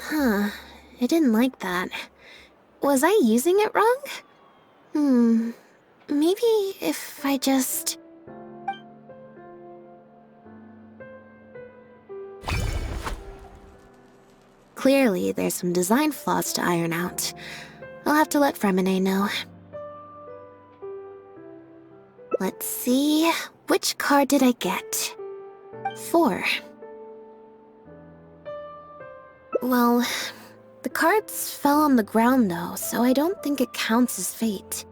Huh, I didn't like that. Was I using it wrong? Maybe if I just... Clearly, there's some design flaws to iron out. I'll have to let Fremine know. Let's see, which card did I get? 4. Well, the cards fell on the ground though, so I don't think it counts as fate.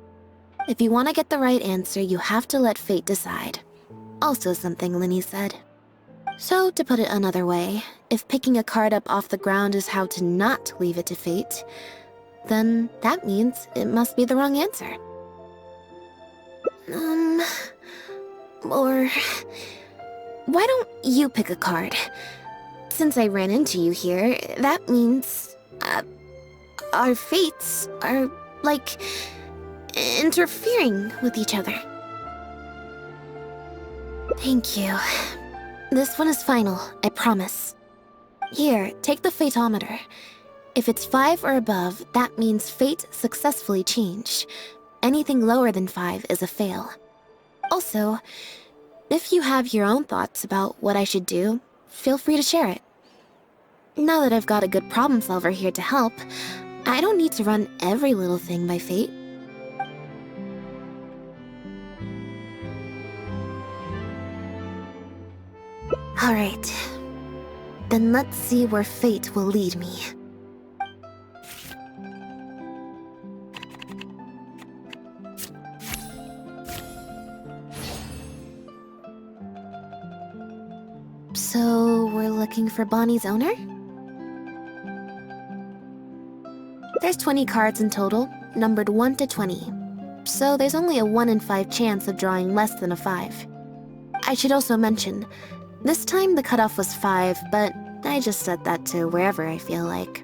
If you want to get the right answer, you have to let fate decide. Also something Linny said. So, to put it another way, if picking a card up off the ground is how to not leave it to fate, then that means it must be the wrong answer. Or... why don't you pick a card? Since I ran into you here, that means... our fates are, like, interfering with each other. Thank you. This one is final, I promise. Here, take the Fateometer. If it's 5 or above, that means fate successfully changed. Anything lower than 5 is a fail. Also, if you have your own thoughts about what I should do, feel free to share it. Now that I've got a good problem solver here to help, I don't need to run every little thing by fate. Alright. Then let's see where fate will lead me. So, we're looking for Bonnie's owner? There's 20 cards in total, numbered 1 to 20. So there's only a 1 in 5 chance of drawing less than a 5. I should also mention, this time the cutoff was 5, but I just set that to wherever I feel like.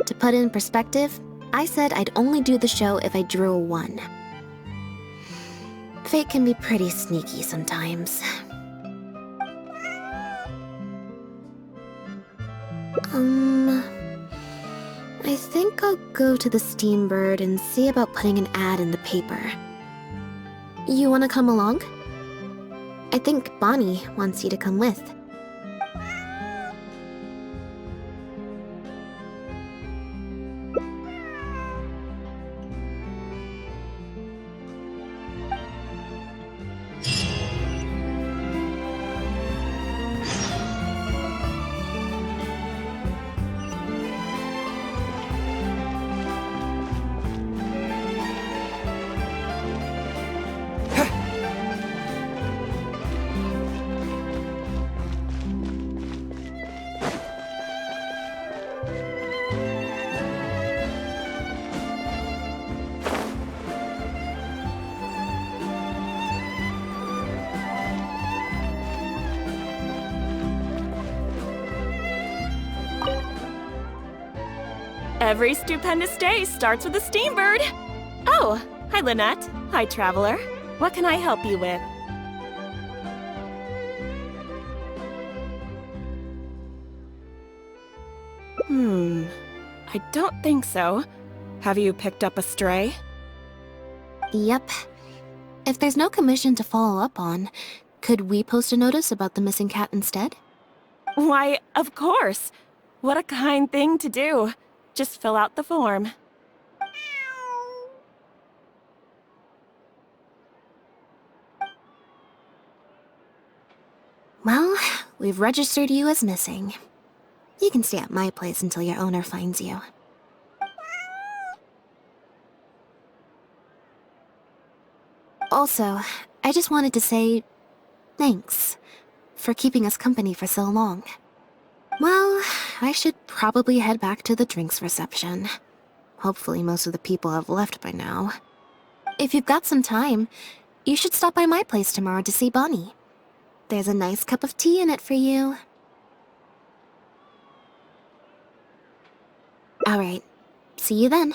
To put it in perspective, I said I'd only do the show if I drew a 1. Fate can be pretty sneaky sometimes. I think I'll go to the Steambird and see about putting an ad in the paper. You wanna come along? I think Bonnie wants you to come with. Every stupendous day starts with a steambird. Oh, hi Lynette. Hi Traveler. What can I help you with? I don't think so. Have you picked up a stray? Yep. If there's no commission to follow up on, could we post a notice about the missing cat instead? Why, of course. What a kind thing to do. Just fill out the form. Well, we've registered you as missing. You can stay at my place until your owner finds you. Also, I just wanted to say thanks for keeping us company for so long. Well, I should probably head back to the drinks reception. Hopefully most of the people have left by now. If you've got some time, you should stop by my place tomorrow to see Bonnie. There's a nice cup of tea in it for you. Alright, see you then.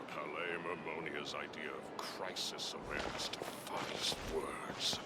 Calais Mermonia's idea of crisis awareness defies words.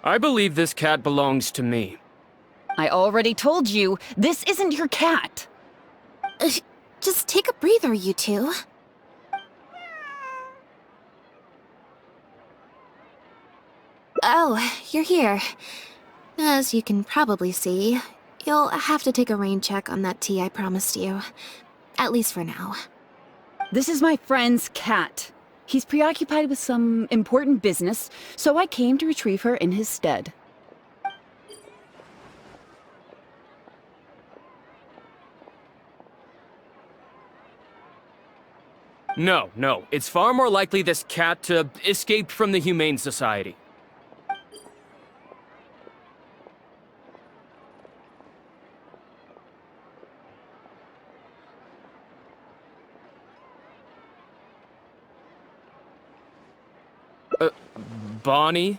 I believe this cat belongs to me. I already told you, this isn't your cat. Just take a breather, you two. Oh, you're here. As you can probably see, you'll have to take a rain check on that tea I promised you. At least for now. This is my friend's cat. He's preoccupied with some important business, so I came to retrieve her in his stead. No. It's far more likely this cat escaped from the Humane Society. Bonnie?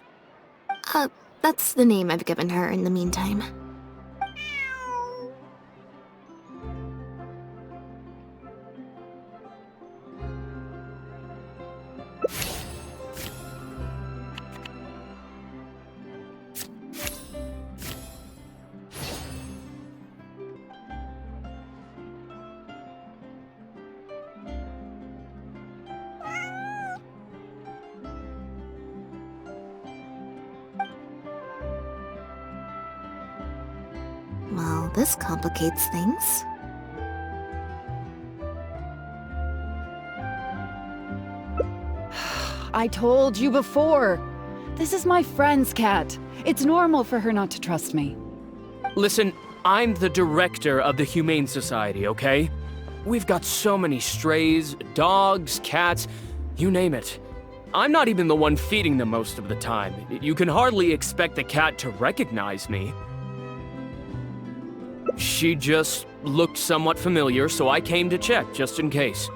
That's the name I've given her in the meantime. Well, this complicates things. I told you before. This is my friend's cat. It's normal for her not to trust me. Listen, I'm the director of the Humane Society, okay? We've got so many strays, dogs, cats, you name it. I'm not even the one feeding them most of the time. You can hardly expect the cat to recognize me. She just looked somewhat familiar, so I came to check, just in case.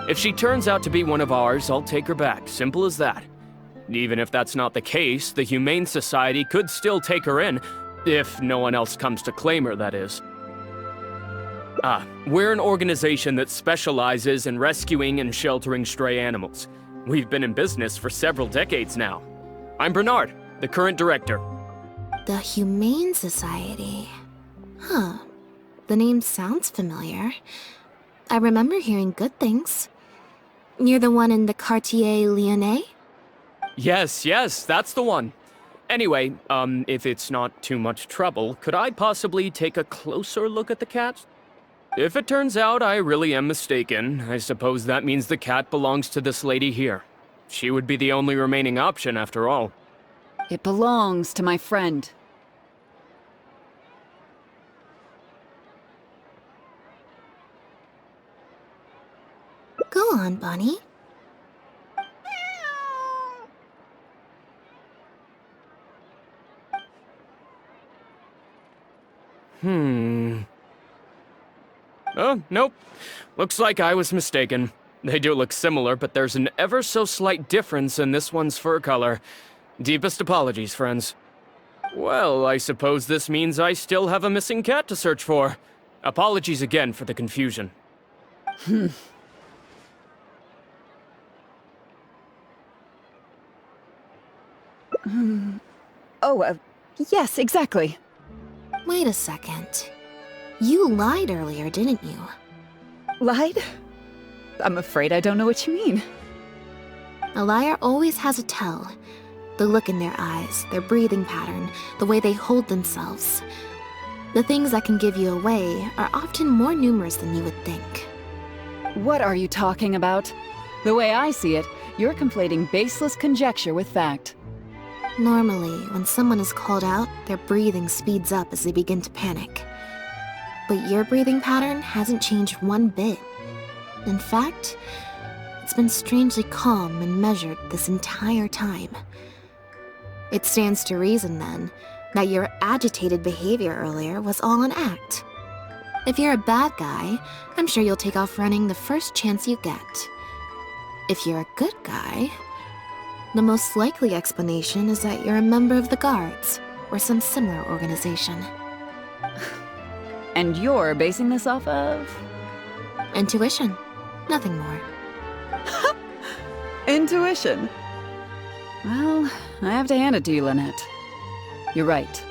If she turns out to be one of ours, I'll take her back. Simple as that. Even if that's not the case, the Humane Society could still take her in, if no one else comes to claim her, that is. We're an organization that specializes in rescuing and sheltering stray animals. We've been in business for several decades now. I'm Bernard, the current director. The Humane Society. Huh. The name sounds familiar. I remember hearing good things. You're the one in the Quartier Lyonnais? Yes, that's the one. Anyway, if it's not too much trouble, could I possibly take a closer look at the cat? If it turns out I really am mistaken, I suppose that means the cat belongs to this lady here. She would be the only remaining option after all. It belongs to my friend. Go on, Bonnie. Oh, nope. Looks like I was mistaken. They do look similar, but there's an ever so slight difference in this one's fur color. Deepest apologies, friends. Well, I suppose this means I still have a missing cat to search for. Apologies again for the confusion. Yes, exactly. Wait a second. You lied earlier, didn't you? Lied? I'm afraid I don't know what you mean. A liar always has a tell. The look in their eyes, their breathing pattern, the way they hold themselves. The things that can give you away are often more numerous than you would think. What are you talking about? The way I see it, you're conflating baseless conjecture with fact. Normally, when someone is called out, their breathing speeds up as they begin to panic. But your breathing pattern hasn't changed one bit. In fact, it's been strangely calm and measured this entire time. It stands to reason, then, that your agitated behavior earlier was all an act. If you're a bad guy, I'm sure you'll take off running the first chance you get. If you're a good guy, the most likely explanation is that you're a member of the Guards, or some similar organization. And you're basing this off of? Intuition. Nothing more. Intuition. Well, I have to hand it to you, Lynette. You're right.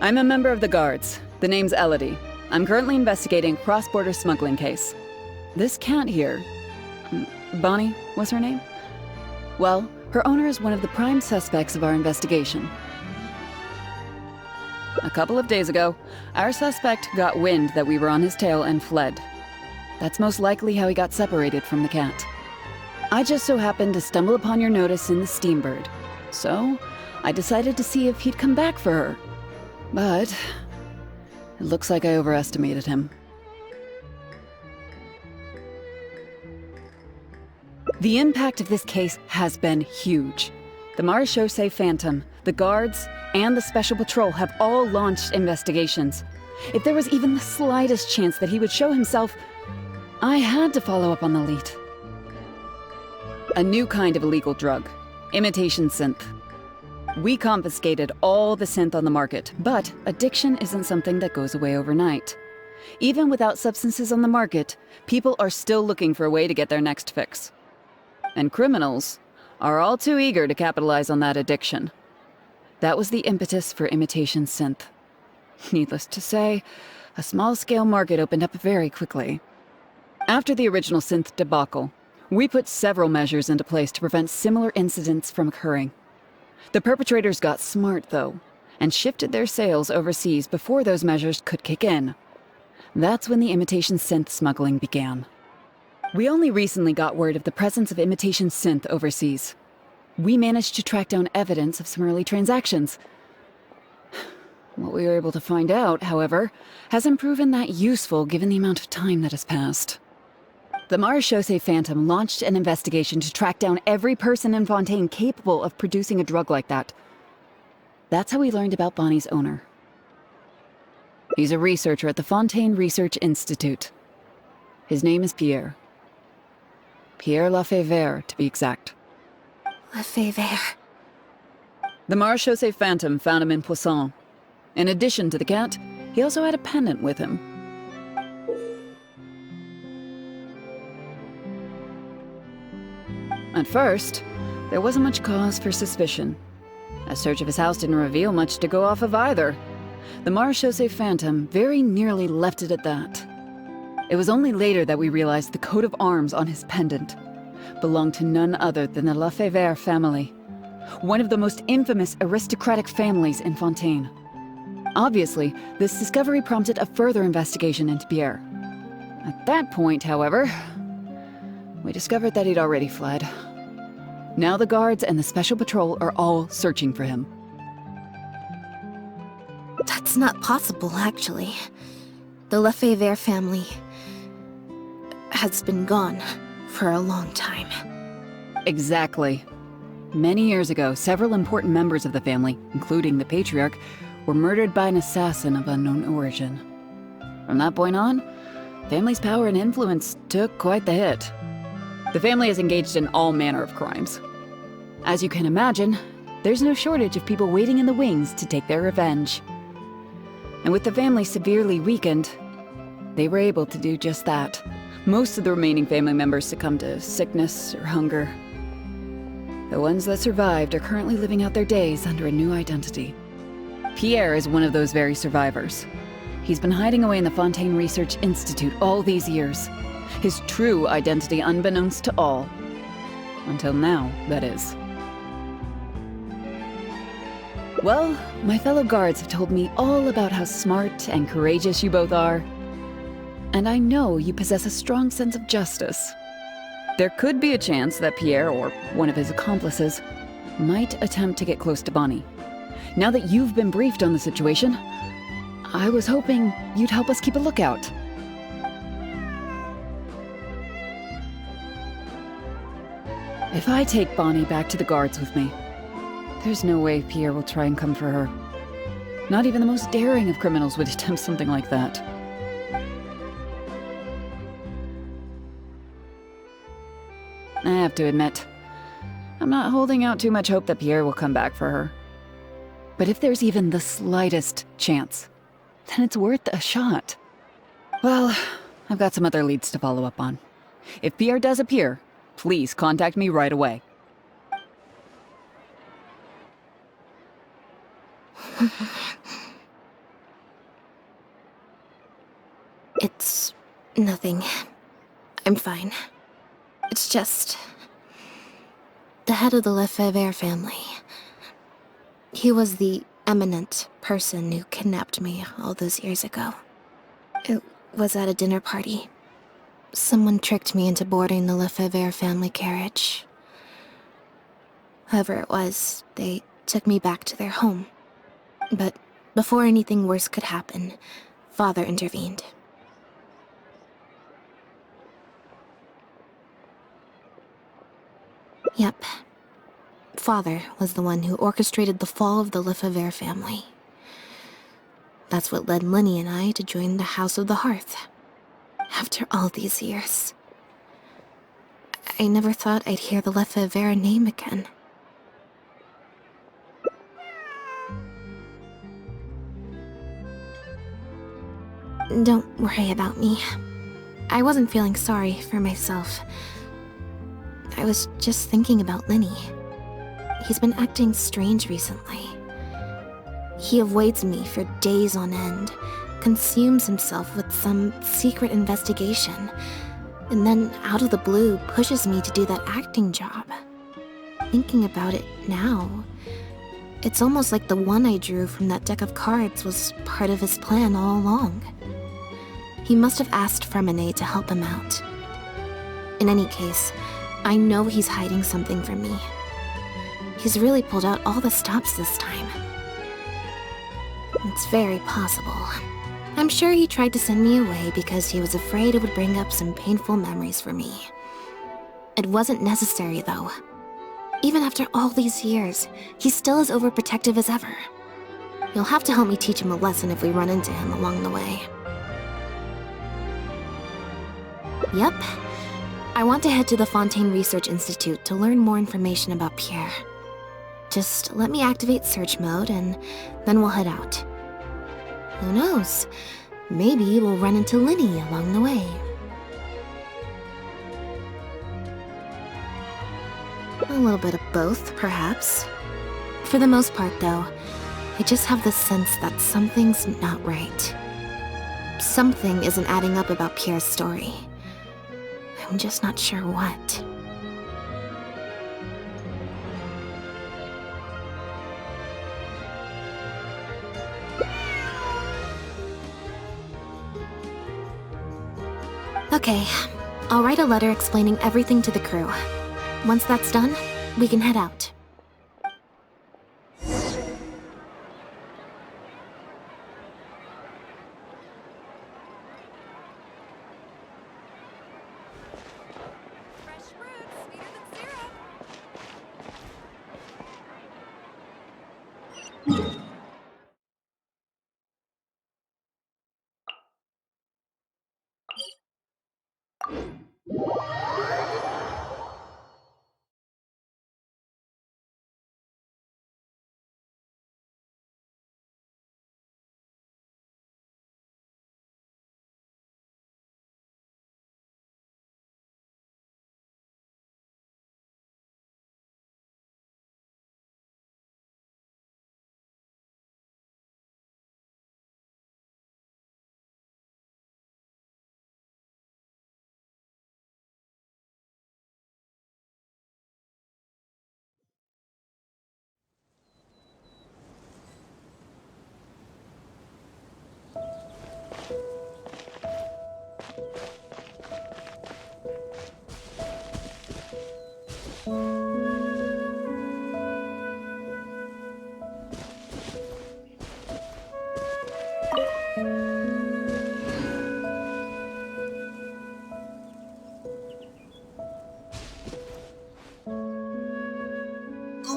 I'm a member of the Guards. The name's Elodie. I'm currently investigating a cross-border smuggling case. This cat here... Bonnie was her name? Well, her owner is one of the prime suspects of our investigation. A couple of days ago, our suspect got wind that we were on his tail and fled. That's most likely how he got separated from the cat. I just so happened to stumble upon your notice in the Steambird, so I decided to see if he'd come back for her. But it looks like I overestimated him. The impact of this case has been huge. The Marechaussee Phantom, the Guards, and the Special Patrol have all launched investigations. If there was even the slightest chance that he would show himself, I had to follow up on the lead. A new kind of illegal drug, imitation synth. We confiscated all the synth on the market, but addiction isn't something that goes away overnight. Even without substances on the market, people are still looking for a way to get their next fix. And criminals are all too eager to capitalize on that addiction. That was the impetus for imitation synth. Needless to say, a small-scale market opened up very quickly. After the original synth debacle, we put several measures into place to prevent similar incidents from occurring. The perpetrators got smart, though, and shifted their sales overseas before those measures could kick in. That's when the imitation synth smuggling began. We only recently got word of the presence of imitation synth overseas. We managed to track down evidence of some early transactions. What we were able to find out, however, hasn't proven that useful given the amount of time that has passed. The Marechaussee Phantom launched an investigation to track down every person in Fontaine capable of producing a drug like that. That's how we learned about Bonnie's owner. He's a researcher at the Fontaine Research Institute. His name is Pierre. Pierre Lafayette, to be exact. Lefebvre. The Marechaussee Phantom found him in Poisson. In addition to the cat, he also had a pendant with him. At first, there wasn't much cause for suspicion. A search of his house didn't reveal much to go off of either. The Marechaussee Phantom very nearly left it at that. It was only later that we realized the coat of arms on his pendant belonged to none other than the Lefebvre family, one of the most infamous aristocratic families in Fontaine. Obviously, this discovery prompted a further investigation into Pierre. At that point, however, we discovered that he'd already fled. Now the guards and the Special Patrol are all searching for him. That's not possible, actually. The Lefebvre family has been gone for a long time. Exactly. Many years ago, several important members of the family, including the Patriarch, were murdered by an assassin of unknown origin. From that point on, family's power and influence took quite the hit. The family is engaged in all manner of crimes. As you can imagine, there's no shortage of people waiting in the wings to take their revenge. And with the family severely weakened, they were able to do just that. Most of the remaining family members succumbed to sickness or hunger. The ones that survived are currently living out their days under a new identity. Pierre is one of those very survivors. He's been hiding away in the Fontaine Research Institute all these years. His true identity unbeknownst to all. Until now, that is. Well, my fellow guards have told me all about how smart and courageous you both are. And I know you possess a strong sense of justice. There could be a chance that Pierre, or one of his accomplices, might attempt to get close to Bonnie. Now that you've been briefed on the situation, I was hoping you'd help us keep a lookout. If I take Bonnie back to the guards with me, there's no way Pierre will try and come for her. Not even the most daring of criminals would attempt something like that. I have to admit, I'm not holding out too much hope that Pierre will come back for her. But if there's even the slightest chance, then it's worth a shot. Well, I've got some other leads to follow up on. If Pierre does appear, please contact me right away. It's nothing. I'm fine. It's just the head of the Lefebvre family. He was the eminent person who kidnapped me all those years ago. It was at a dinner party. Someone tricked me into boarding the Lefebvre family carriage. Whoever it was, they took me back to their home. But before anything worse could happen, Father intervened. Yep. Father was the one who orchestrated the fall of the Lefebvre family. That's what led Lenny and I to join the House of the Hearth. After all these years. I never thought I'd hear the Lefebvre name again. Don't worry about me. I wasn't feeling sorry for myself. I was just thinking about Lenny. He's been acting strange recently. He avoids me for days on end, consumes himself with some secret investigation, and then out of the blue pushes me to do that acting job. Thinking about it now, It's almost like the one I drew from that deck of cards was part of his plan all along. He must have asked Fremine to help him out. In any case, I know he's hiding something from me. He's really pulled out all the stops this time. It's very possible. I'm sure he tried to send me away because he was afraid it would bring up some painful memories for me. It wasn't necessary, though. Even after all these years, he's still as overprotective as ever. You'll have to help me teach him a lesson if we run into him along the way. Yep. I want to head to the Fontaine Research Institute to learn more information about Pierre. Just let me activate search mode and then we'll head out. Who knows? Maybe we'll run into Lynnie along the way. A little bit of both, perhaps. For the most part, though, I just have the sense that something's not right. Something isn't adding up about Pierre's story. I'm just not sure what. Okay, I'll write a letter explaining everything to the crew. Once that's done, we can head out.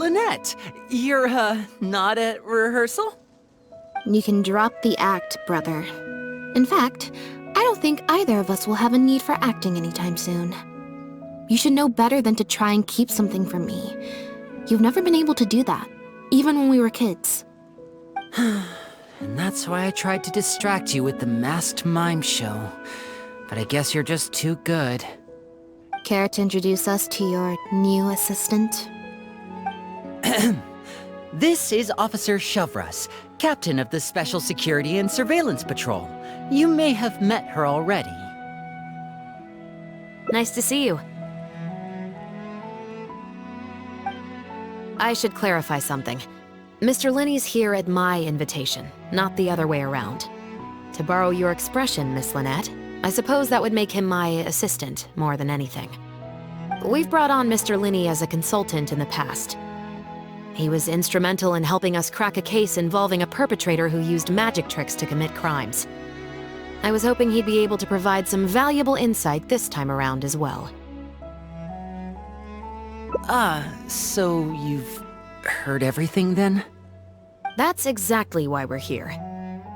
Lynette, you're, not at rehearsal? You can drop the act, brother. In fact, I don't think either of us will have a need for acting anytime soon. You should know better than to try and keep something from me. You've never been able to do that, even when we were kids. And that's why I tried to distract you with the masked mime show. But I guess you're just too good. Care to introduce us to your new assistant? This is Officer Shovras, captain of the Special Security and Surveillance Patrol. You may have met her already. Nice to see you. I should clarify something. Mr. Lenny's here at my invitation, not the other way around. To borrow your expression, Miss Lynette, I suppose that would make him my assistant more than anything. We've brought on Mr. Lenny as a consultant in the past. He was instrumental in helping us crack a case involving a perpetrator who used magic tricks to commit crimes. I was hoping he'd be able to provide some valuable insight this time around as well. So you've heard everything then? That's exactly why we're here.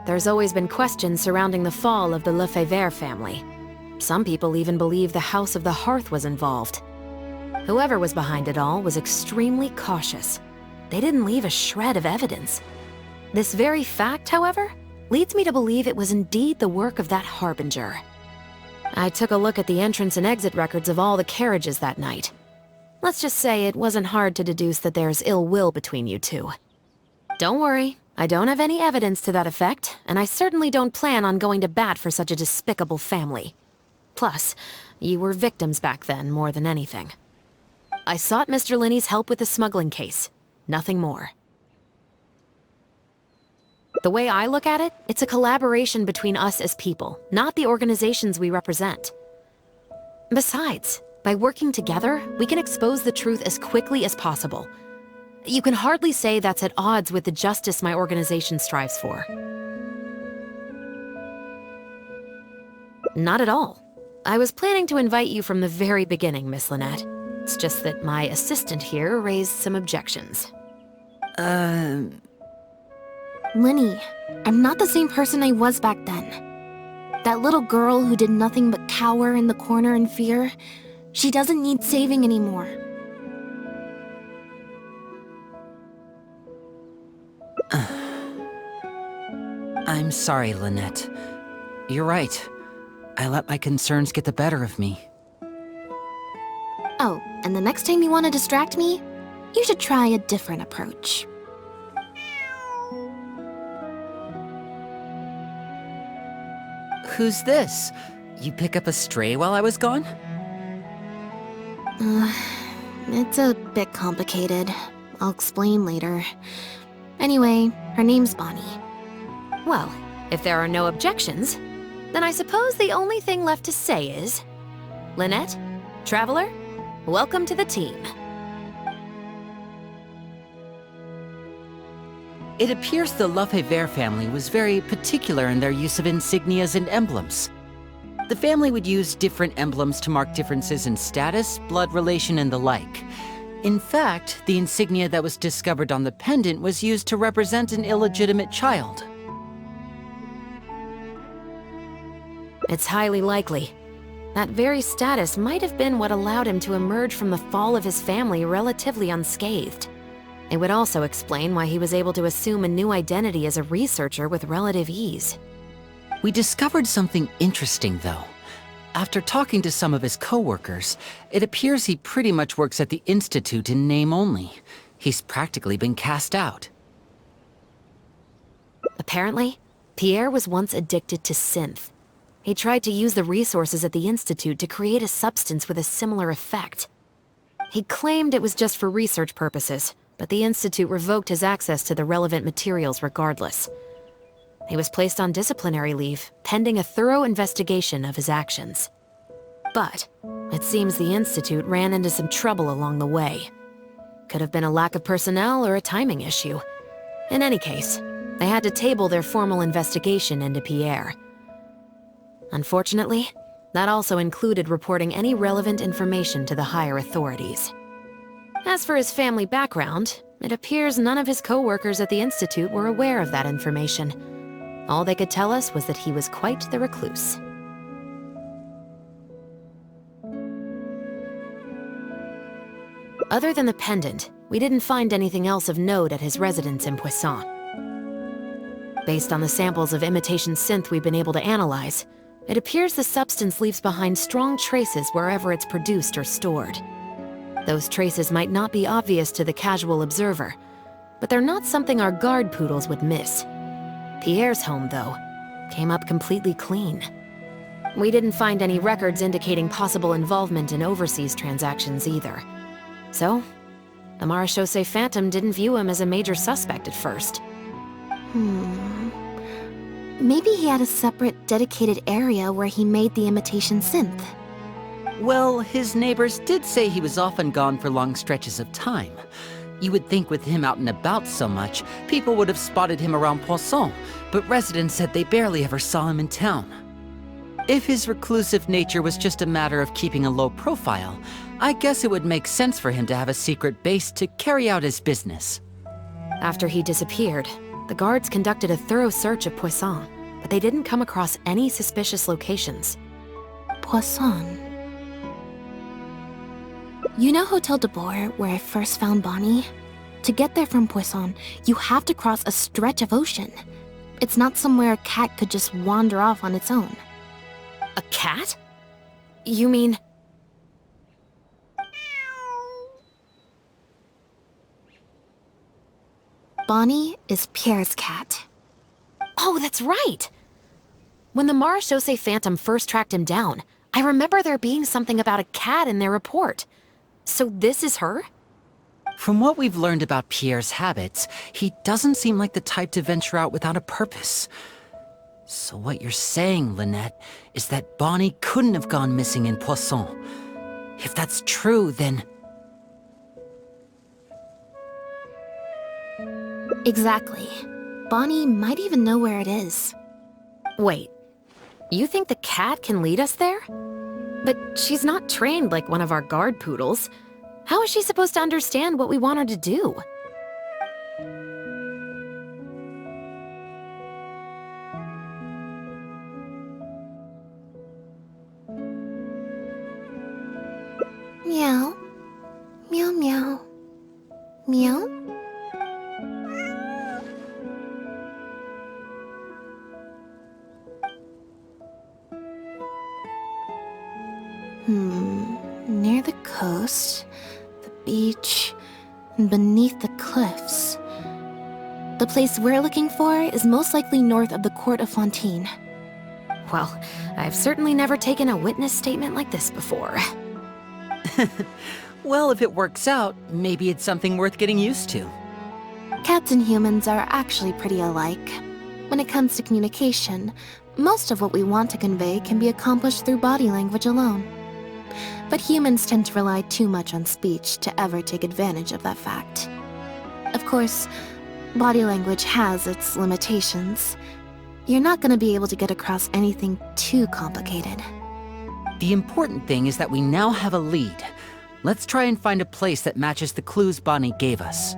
There's always been questions surrounding the fall of the Lefebvre family. Some people even believe the House of the Hearth was involved. Whoever was behind it all was extremely cautious. They didn't leave a shred of evidence. This very fact, however, leads me to believe it was indeed the work of that Harbinger. I took a look at the entrance and exit records of all the carriages that night. Let's just say it wasn't hard to deduce that there's ill will between you two. Don't worry, I don't have any evidence to that effect, and I certainly don't plan on going to bat for such a despicable family. Plus, you were victims back then more than anything. I sought Mr. Lenny's help with the smuggling case. Nothing more. The way I look at it, it's a collaboration between us as people, not the organizations we represent. Besides, by working together, we can expose the truth as quickly as possible. You can hardly say that's at odds with the justice my organization strives for. Not at all. I was planning to invite you from the very beginning, Miss Lynette. It's just that my assistant here raised some objections. Linny, I'm not the same person I was back then. That little girl who did nothing but cower in the corner in fear, she doesn't need saving anymore. I'm sorry, Lynette. You're right. I let my concerns get the better of me. Oh, and the next time you want to distract me, you should try a different approach. Who's this? You pick up a stray while I was gone? It's a bit complicated. I'll explain later. Anyway, her name's Bonnie. Well, if there are no objections, then I suppose the only thing left to say is... Lynette, Traveler, welcome to the team. It appears the Lefebvre family was very particular in their use of insignias and emblems. The family would use different emblems to mark differences in status, blood relation, and the like. In fact, the insignia that was discovered on the pendant was used to represent an illegitimate child. It's highly likely. That very status might have been what allowed him to emerge from the fall of his family relatively unscathed. It would also explain why he was able to assume a new identity as a researcher with relative ease. We discovered something interesting, though. After talking to some of his co-workers, it appears he pretty much works at the Institute in name only. He's practically been cast out. Apparently, Pierre was once addicted to synth. He tried to use the resources at the Institute to create a substance with a similar effect. He claimed it was just for research purposes, but the Institute revoked his access to the relevant materials regardless. He was placed on disciplinary leave, pending a thorough investigation of his actions. But it seems the Institute ran into some trouble along the way. Could have been a lack of personnel or a timing issue. In any case, they had to table their formal investigation into Pierre. Unfortunately, that also included reporting any relevant information to the higher authorities. As for his family background, it appears none of his co-workers at the Institute were aware of that information. All they could tell us was that he was quite the recluse. Other than the pendant, we didn't find anything else of note at his residence in Poisson. Based on the samples of imitation synth we've been able to analyze, it appears the substance leaves behind strong traces wherever it's produced or stored. Those traces might not be obvious to the casual observer, but they're not something our guard poodles would miss. Pierre's home, though, came up completely clean. We didn't find any records indicating possible involvement in overseas transactions either. So, the Marechaussee Phantom didn't view him as a major suspect at first. Maybe he had a separate, dedicated area where he made the imitation synth. Well, his neighbors did say he was often gone for long stretches of time. You would think with him out and about so much, people would have spotted him around Poisson, but residents said they barely ever saw him in town. If his reclusive nature was just a matter of keeping a low profile, I guess it would make sense for him to have a secret base to carry out his business. After he disappeared, the guards conducted a thorough search of Poisson, but they didn't come across any suspicious locations. Poisson. You know Hotel de Boer, where I first found Bonnie? To get there from Poisson, you have to cross a stretch of ocean. It's not somewhere a cat could just wander off on its own. A cat? You mean... Bonnie is Pierre's cat. Oh, that's right! When the Marechaussee Phantom first tracked him down, I remember there being something about a cat in their report. So this is her? From what we've learned about Pierre's habits, he doesn't seem like the type to venture out without a purpose. So what you're saying, Lynette, is that Bonnie couldn't have gone missing in Poisson. If that's true, then... Exactly. Bonnie might even know where it is. Wait, you think the cat can lead us there? But she's not trained like one of our guard poodles. How is she supposed to understand what we want her to do? Meow. Meow meow. Meow? Near the coast, the beach, and beneath the cliffs. The place we're looking for is most likely north of the Court of Fontaine. Well, I've certainly never taken a witness statement like this before. Well, if it works out, maybe it's something worth getting used to. Cats and humans are actually pretty alike. When it comes to communication, most of what we want to convey can be accomplished through body language alone. But humans tend to rely too much on speech to ever take advantage of that fact. Of course, body language has its limitations. You're not going to be able to get across anything too complicated. The important thing is that we now have a lead. Let's try and find a place that matches the clues Bonnie gave us.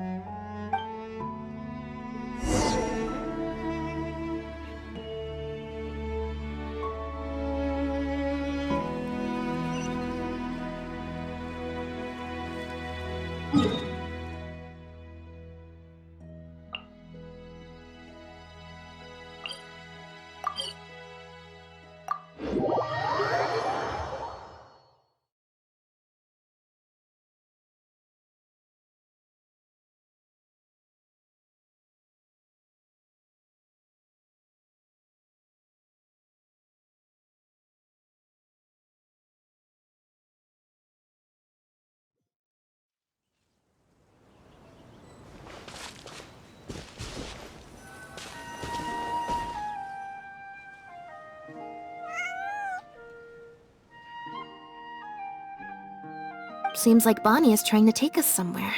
Seems like Bonnie is trying to take us somewhere.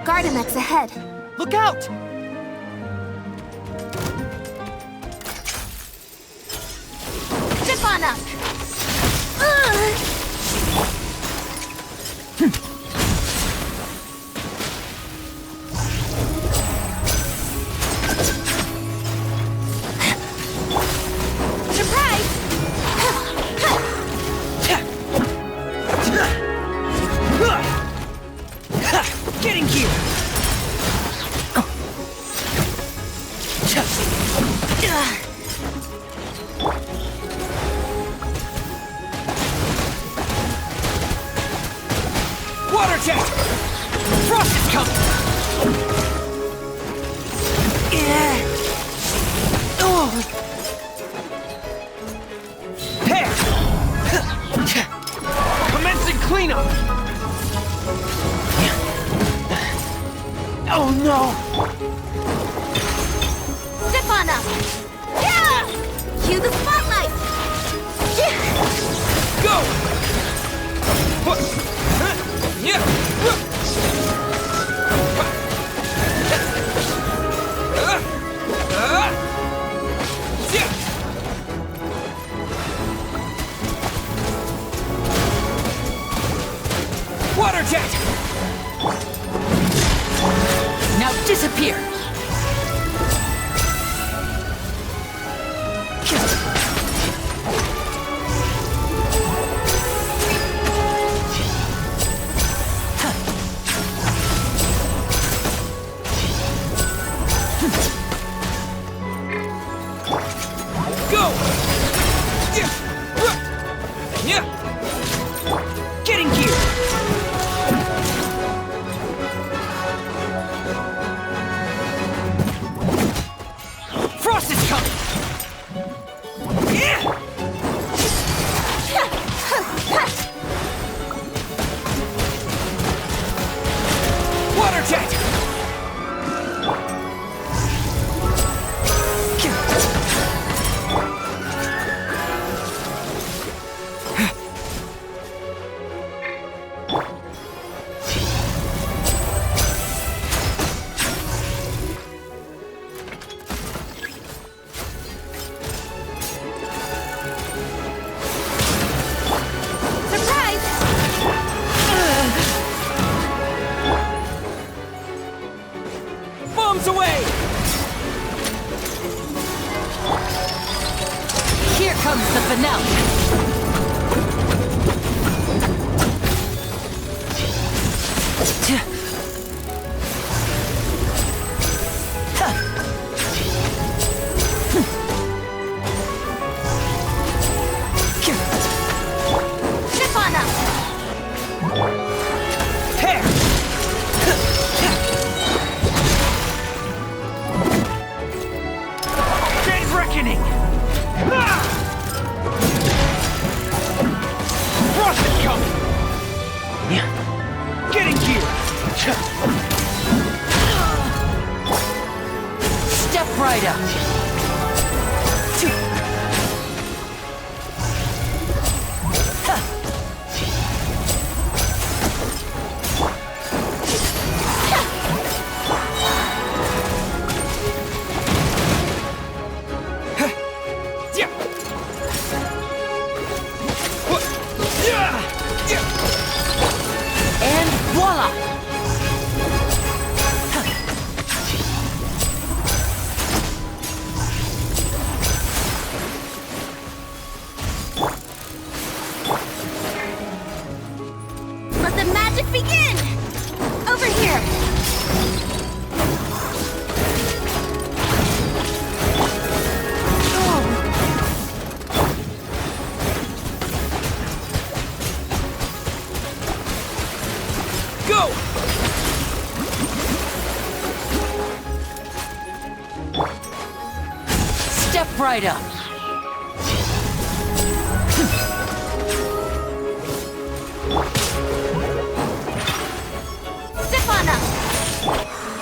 Gardemex ahead. Look out! Zip on up! Surprise! Getting here! Water jet! Frost is coming! Hair! Commencing cleanup! Oh no! Zip on up! Yeah! Cue the spotlight! Go! Water jet! Now disappear! Go! Thunder Jet! Bombs away! Here comes the finale. Chip on them! Hair! Day Reckoning! Ah! Frost is coming! Getting gear! Step right up. And voila! Let the magic begin! Over here! Go! Step right up. Step on them!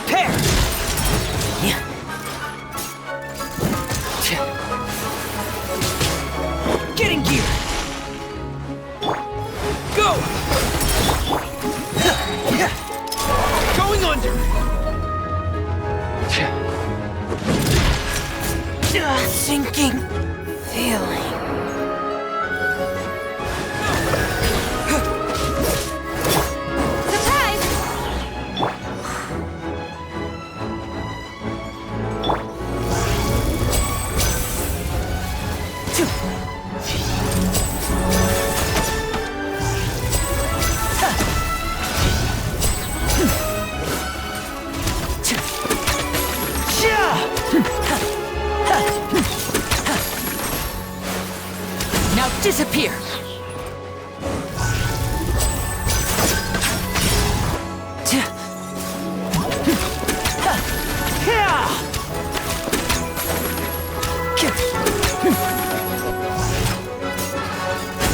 Hair! Getting gear! Go! Going under! Sinking feeling. Surprise! Now disappear.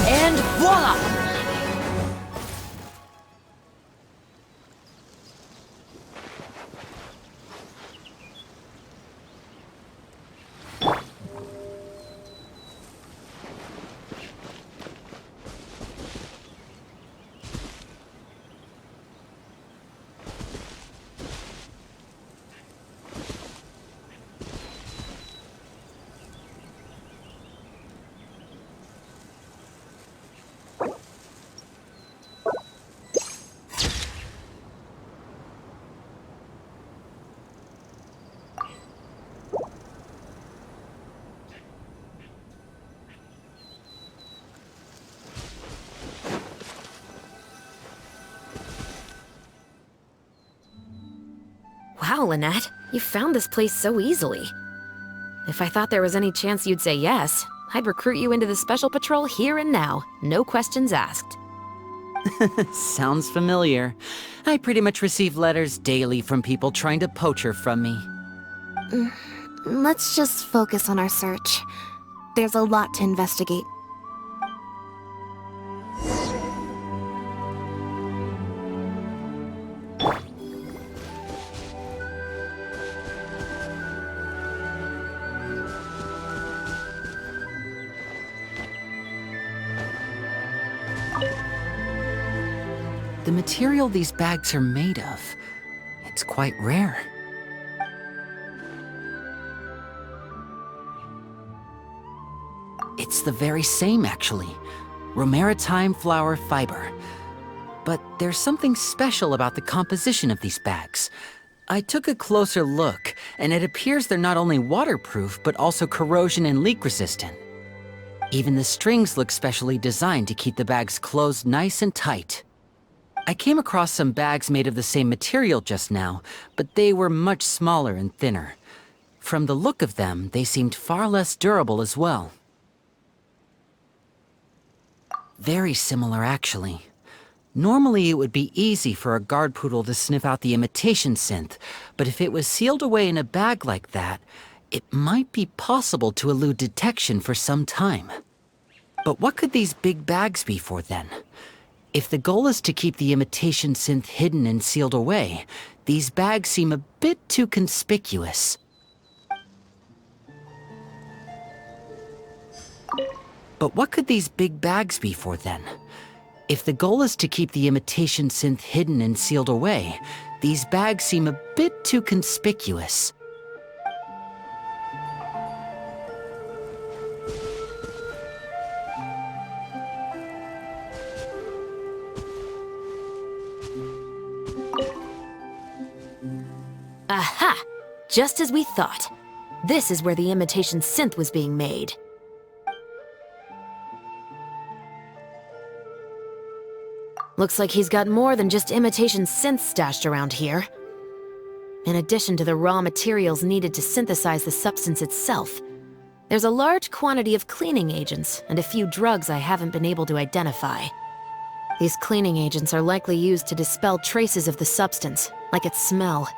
And voila! Wow, Lynette, you found this place so easily. If I thought there was any chance you'd say yes, I'd recruit you into the Special Patrol here and now, no questions asked. Sounds familiar. I pretty much receive letters daily from people trying to poach her from me. Let's just focus on our search. There's a lot to investigate. the material these bags are made of, it's quite rare. It's the very same, actually. Romaritime flower fiber. But there's something special about the composition of these bags. I took a closer look, and it appears they're not only waterproof, but also corrosion and leak resistant. Even the strings look specially designed to keep the bags closed nice and tight. I came across some bags made of the same material just now, but they were much smaller and thinner. From the look of them, they seemed far less durable as well. Very similar, actually. Normally, it would be easy for a guard poodle to sniff out the imitation synth, but if it was sealed away in a bag like that, it might be possible to elude detection for some time. But what could these big bags be for then? If the goal is to keep the imitation synth hidden and sealed away, these bags seem a bit too conspicuous. But what could these big bags be for then? If the goal is to keep the imitation synth hidden and sealed away, these bags seem a bit too conspicuous. Aha! Just as we thought. This is where the imitation synth was being made. Looks like he's got more than just imitation synths stashed around here. In addition to the raw materials needed to synthesize the substance itself, there's a large quantity of cleaning agents and a few drugs I haven't been able to identify. These cleaning agents are likely used to dispel traces of the substance, like its smell.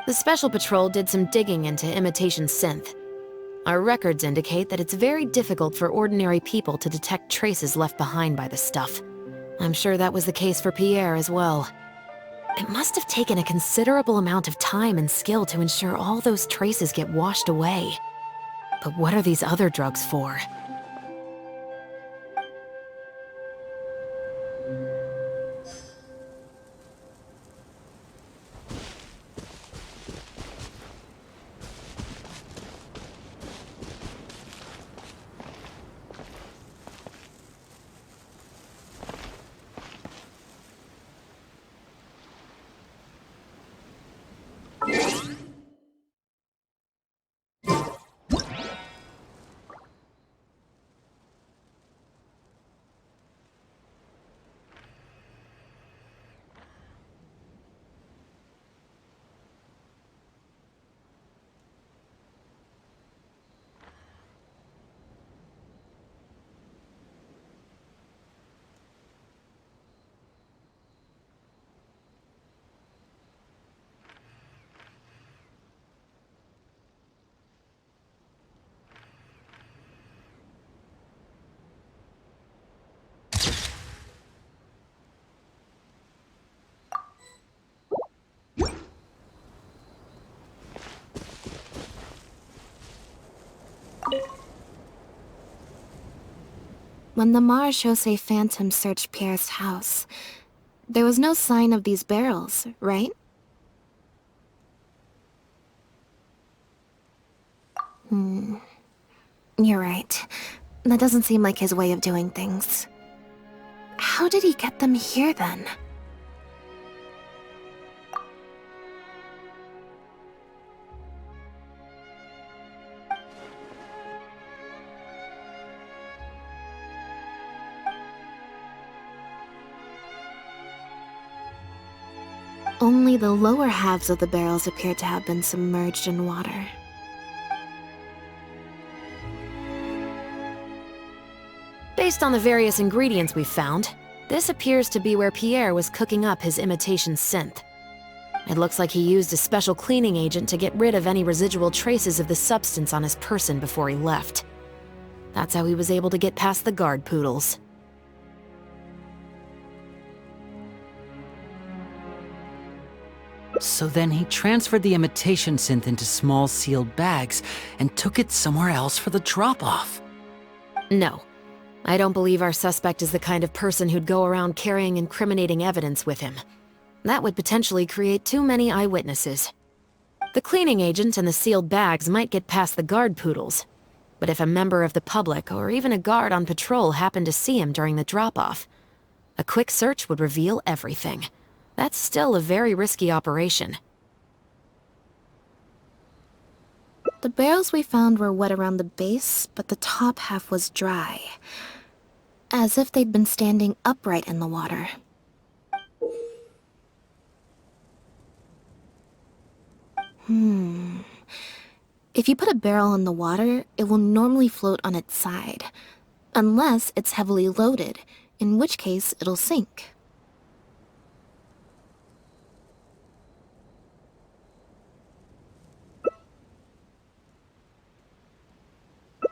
The Special Patrol did some digging into imitation synth. Our records indicate that it's very difficult for ordinary people to detect traces left behind by the stuff. I'm sure that was the case for Pierre as well. It must have taken a considerable amount of time and skill to ensure all those traces get washed away. But what are these other drugs for? When the Marechaussee Phantom searched Pierre's house, there was no sign of these barrels, right? You're right. That doesn't seem like his way of doing things. How did he get them here, then? Only the lower halves of the barrels appear to have been submerged in water. Based on the various ingredients we've found, this appears to be where Pierre was cooking up his imitation synth. It looks like he used a special cleaning agent to get rid of any residual traces of the substance on his person before he left. That's how he was able to get past the guard poodles. So then he transferred the imitation synth into small sealed bags and took it somewhere else for the drop-off. No. I don't believe our suspect is the kind of person who'd go around carrying incriminating evidence with him. That would potentially create too many eyewitnesses. The cleaning agent and the sealed bags might get past the guard poodles. But if a member of the public or even a guard on patrol happened to see him during the drop-off, a quick search would reveal everything. That's still a very risky operation. The barrels we found were wet around the base, but the top half was dry. As if they'd been standing upright in the water. If you put a barrel in the water, it will normally float on its side. Unless it's heavily loaded, in which case it'll sink.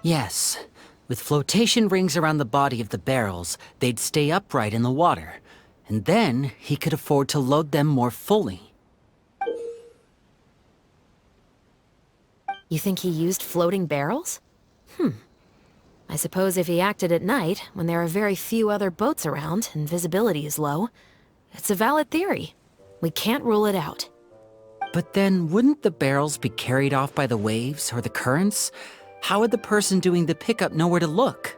Yes. With flotation rings around the body of the barrels, they'd stay upright in the water. And then he could afford to load them more fully. You think he used floating barrels? I suppose if he acted at night, when there are very few other boats around and visibility is low, it's a valid theory. We can't rule it out. But then, wouldn't the barrels be carried off by the waves or the currents? How would the person doing the pickup know where to look?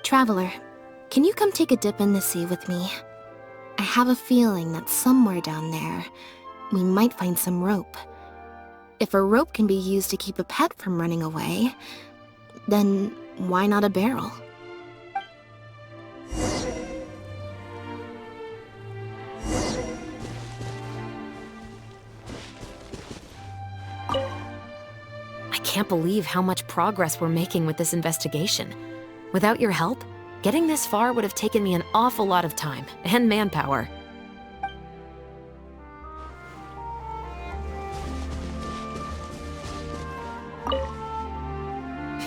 Traveler, can you come take a dip in the sea with me? I have a feeling that somewhere down there, we might find some rope. If a rope can be used to keep a pet from running away, then why not a barrel? I can't believe how much progress we're making with this investigation. Without your help, getting this far would have taken me an awful lot of time and manpower.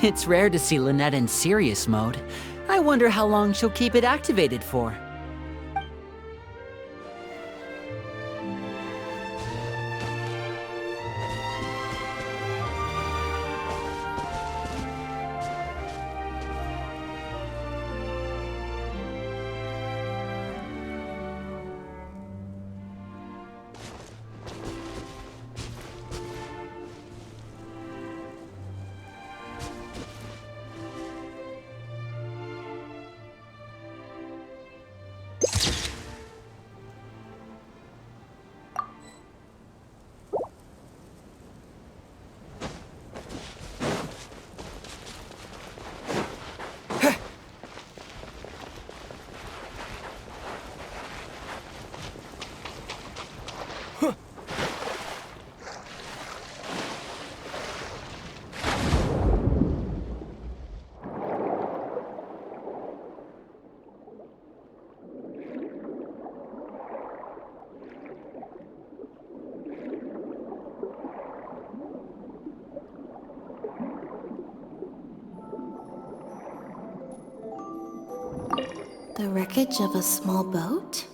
It's rare to see Lynette in serious mode. I wonder how long she'll keep it activated for. The wreckage of a small boat?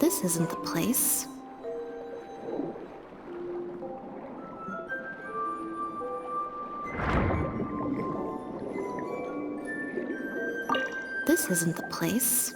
This isn't the place. This isn't the place.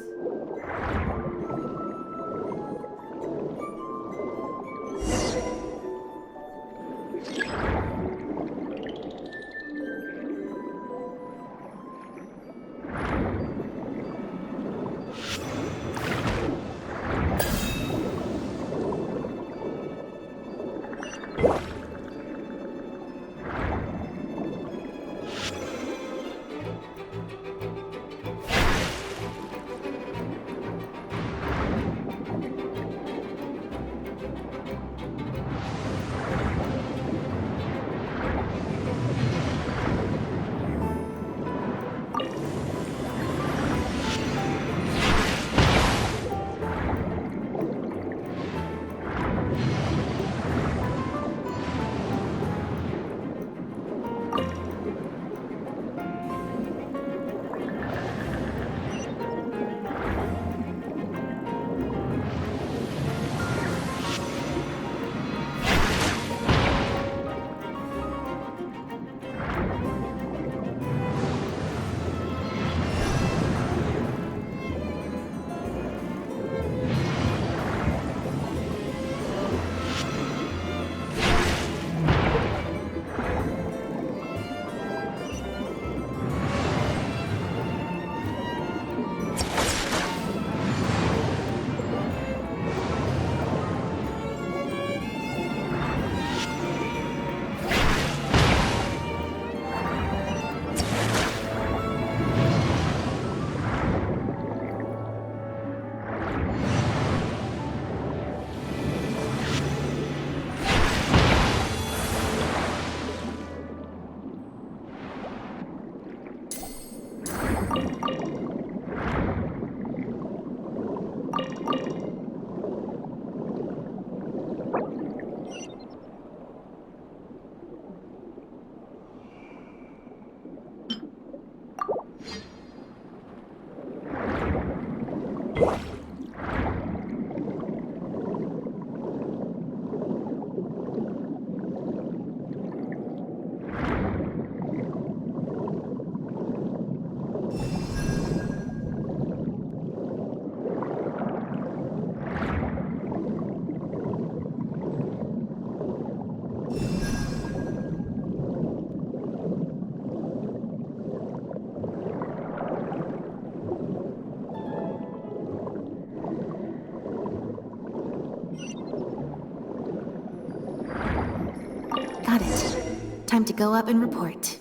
Got it. Time to go up and report.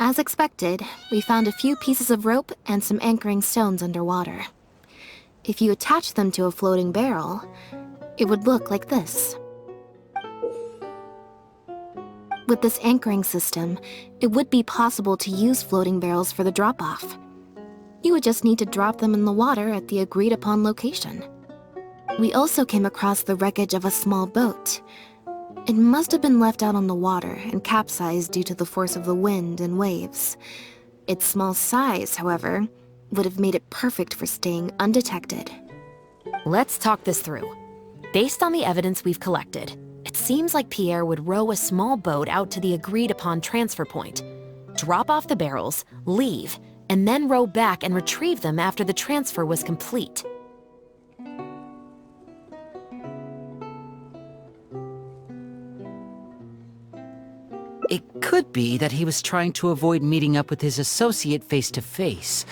As expected, we found a few pieces of rope and some anchoring stones underwater. If you attach them to a floating barrel, it would look like this. With this anchoring system, it would be possible to use floating barrels for the drop-off. You would just need to drop them in the water at the agreed-upon location. We also came across the wreckage of a small boat. It must have been left out on the water and capsized due to the force of the wind and waves. Its small size, however, would have made it perfect for staying undetected. Let's talk this through. Based on the evidence we've collected, it seems like Pierre would row a small boat out to the agreed-upon transfer point, drop off the barrels, leave, and then row back and retrieve them after the transfer was complete. It could be that he was trying to avoid meeting up with his associate face to face.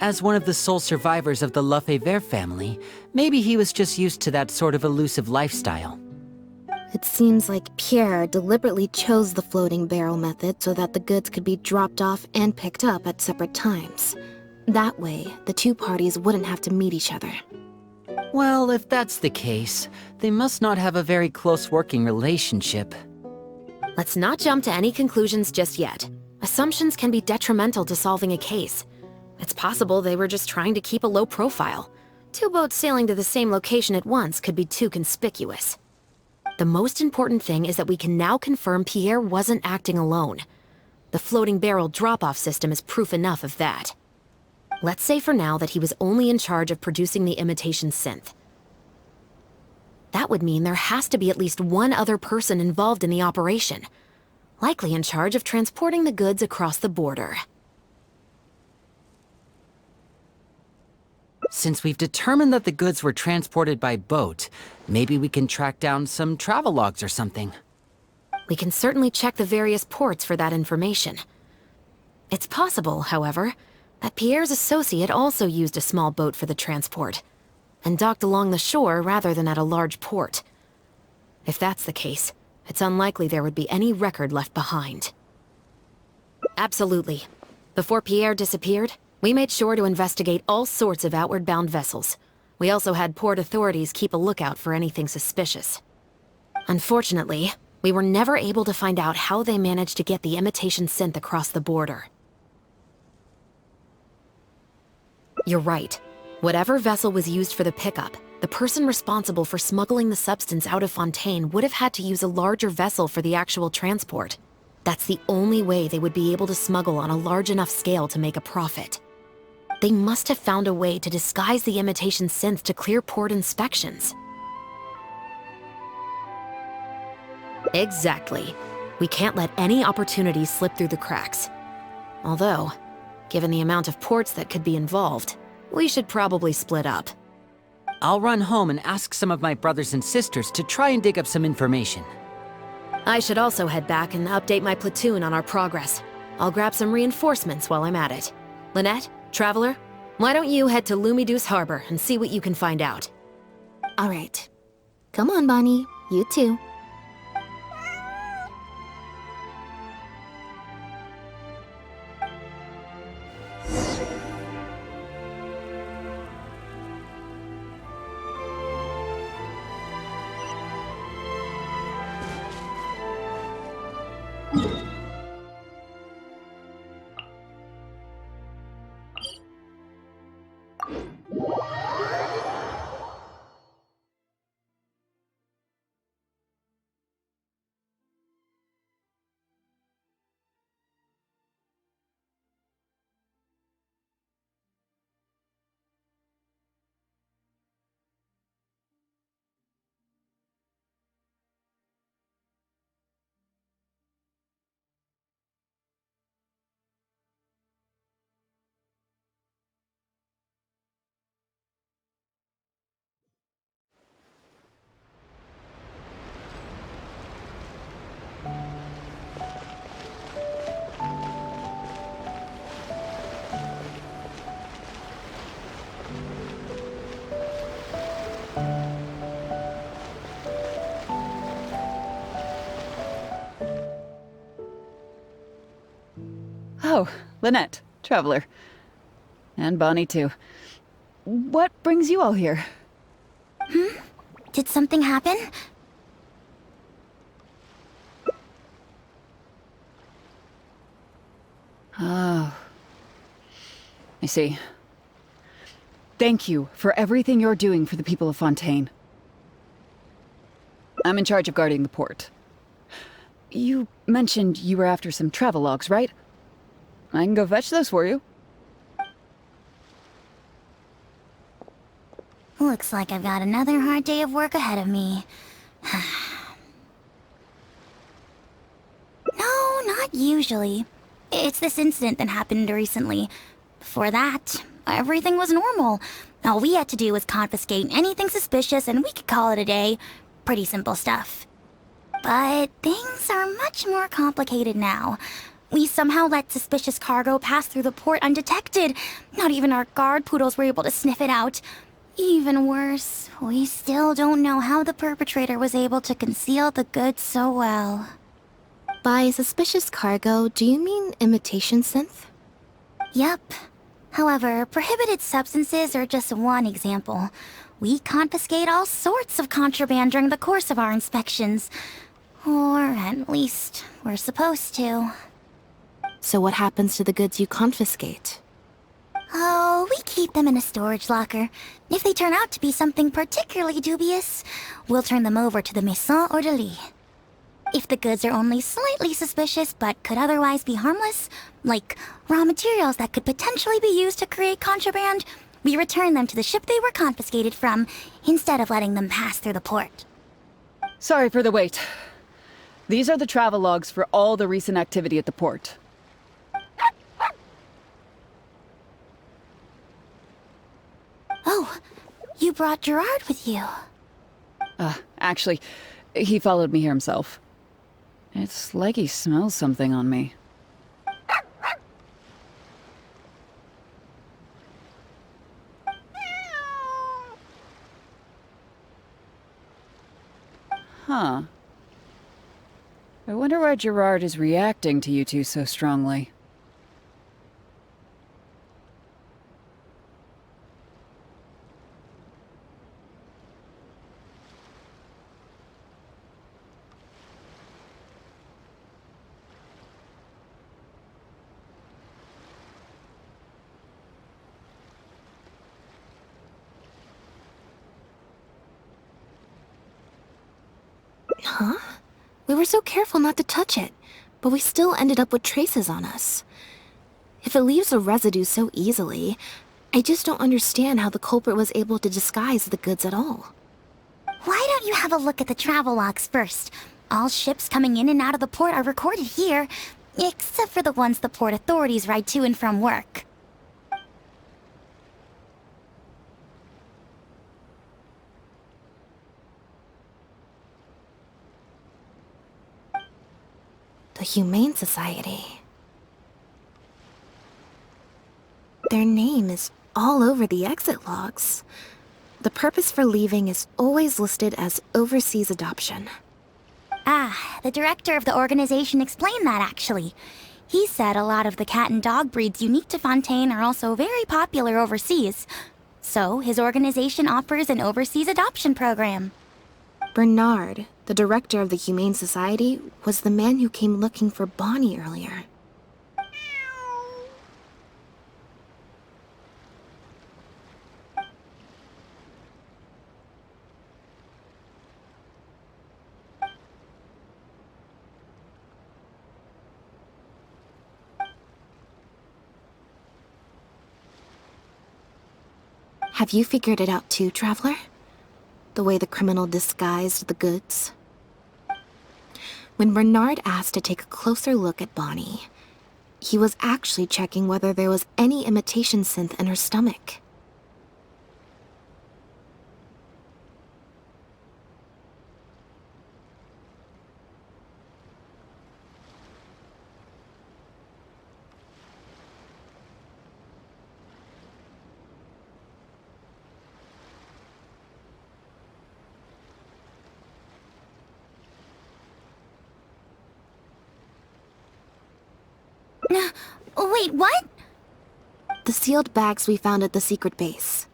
As one of the sole survivors of the Lefebvre family, maybe he was just used to that sort of elusive lifestyle. It seems like Pierre deliberately chose the floating barrel method so that the goods could be dropped off and picked up at separate times. That way, the two parties wouldn't have to meet each other. Well, if that's the case, they must not have a very close working relationship. Let's not jump to any conclusions just yet. Assumptions can be detrimental to solving a case. It's possible they were just trying to keep a low profile. Two boats sailing to the same location at once could be too conspicuous. The most important thing is that we can now confirm Pierre wasn't acting alone. The floating barrel drop-off system is proof enough of that. Let's say for now that he was only in charge of producing the imitation synth. That would mean there has to be at least one other person involved in the operation, likely in charge of transporting the goods across the border. Since we've determined that the goods were transported by boat, maybe we can track down some travel logs or something. We can certainly check the various ports for that information. It's possible, however, that Pierre's associate also used a small boat for the transport, and docked along the shore rather than at a large port. If that's the case, it's unlikely there would be any record left behind. Absolutely. Before Pierre disappeared, we made sure to investigate all sorts of outward-bound vessels. We also had port authorities keep a lookout for anything suspicious. Unfortunately, we were never able to find out how they managed to get the imitation synth across the border. You're right. Whatever vessel was used for the pickup, the person responsible for smuggling the substance out of Fontaine would have had to use a larger vessel for the actual transport. That's the only way they would be able to smuggle on a large enough scale to make a profit. They must have found a way to disguise the imitation synth to clear port inspections. Exactly. We can't let any opportunities slip through the cracks. Although, given the amount of ports that could be involved, we should probably split up. I'll run home and ask some of my brothers and sisters to try and dig up some information. I should also head back and update my platoon on our progress. I'll grab some reinforcements while I'm at it. Lynette, Traveler, why don't you head to Lumiduce Harbor and see what you can find out? Alright. Come on, Bonnie. You too. Oh, Lynette, traveler. And Bonnie, too. What brings you all here? Did something happen? Oh. I see. Thank you for everything you're doing for the people of Fontaine. I'm in charge of guarding the port. You mentioned you were after some travelogues, right? I can go fetch those for you. Looks like I've got another hard day of work ahead of me. No, not usually. It's this incident that happened recently. Before that, everything was normal. All we had to do was confiscate anything suspicious and we could call it a day. Pretty simple stuff. But things are much more complicated now. We somehow let suspicious cargo pass through the port undetected. Not even our guard poodles were able to sniff it out. Even worse, we still don't know how the perpetrator was able to conceal the goods so well. By suspicious cargo, do you mean imitation synth? Yep. However, prohibited substances are just one example. We confiscate all sorts of contraband during the course of our inspections. Or at least, we're supposed to. So what happens to the goods you confiscate? Oh, we keep them in a storage locker. If they turn out to be something particularly dubious, we'll turn them over to the Maison Orderly. If the goods are only slightly suspicious but could otherwise be harmless, like raw materials that could potentially be used to create contraband, we return them to the ship they were confiscated from, instead of letting them pass through the port. Sorry for the wait. These are the travelogues for all the recent activity at the port. Oh, you brought Gerard with you. Actually, he followed me here himself. It's like he smells something on me. Huh. I wonder why Gerard is reacting to you two so strongly. Huh? We were so careful not to touch it, but we still ended up with traces on us. If it leaves a residue so easily, I just don't understand how the culprit was able to disguise the goods at all. Why don't you have a look at the travel logs first? All ships coming in and out of the port are recorded here, except for the ones the port authorities ride to and from work. The Humane Society. Their name is all over the exit logs. The purpose for leaving is always listed as overseas adoption. Ah, the director of the organization explained that actually. He said a lot of the cat and dog breeds unique to Fontaine are also very popular overseas. So his organization offers an overseas adoption program. Bernard, the director of the Humane Society, was the man who came looking for Bonnie earlier. Have you figured it out too, Traveler? The way the criminal disguised the goods? When Bernard asked to take a closer look at Bonnie, he was actually checking whether there was any imitation synth in her stomach. Wait, what? The sealed bags we found at the secret base.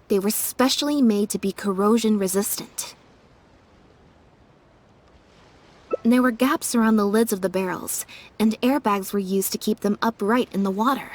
They were specially made to be corrosion resistant. There were gaps around the lids of the barrels, and airbags were used to keep them upright in the water.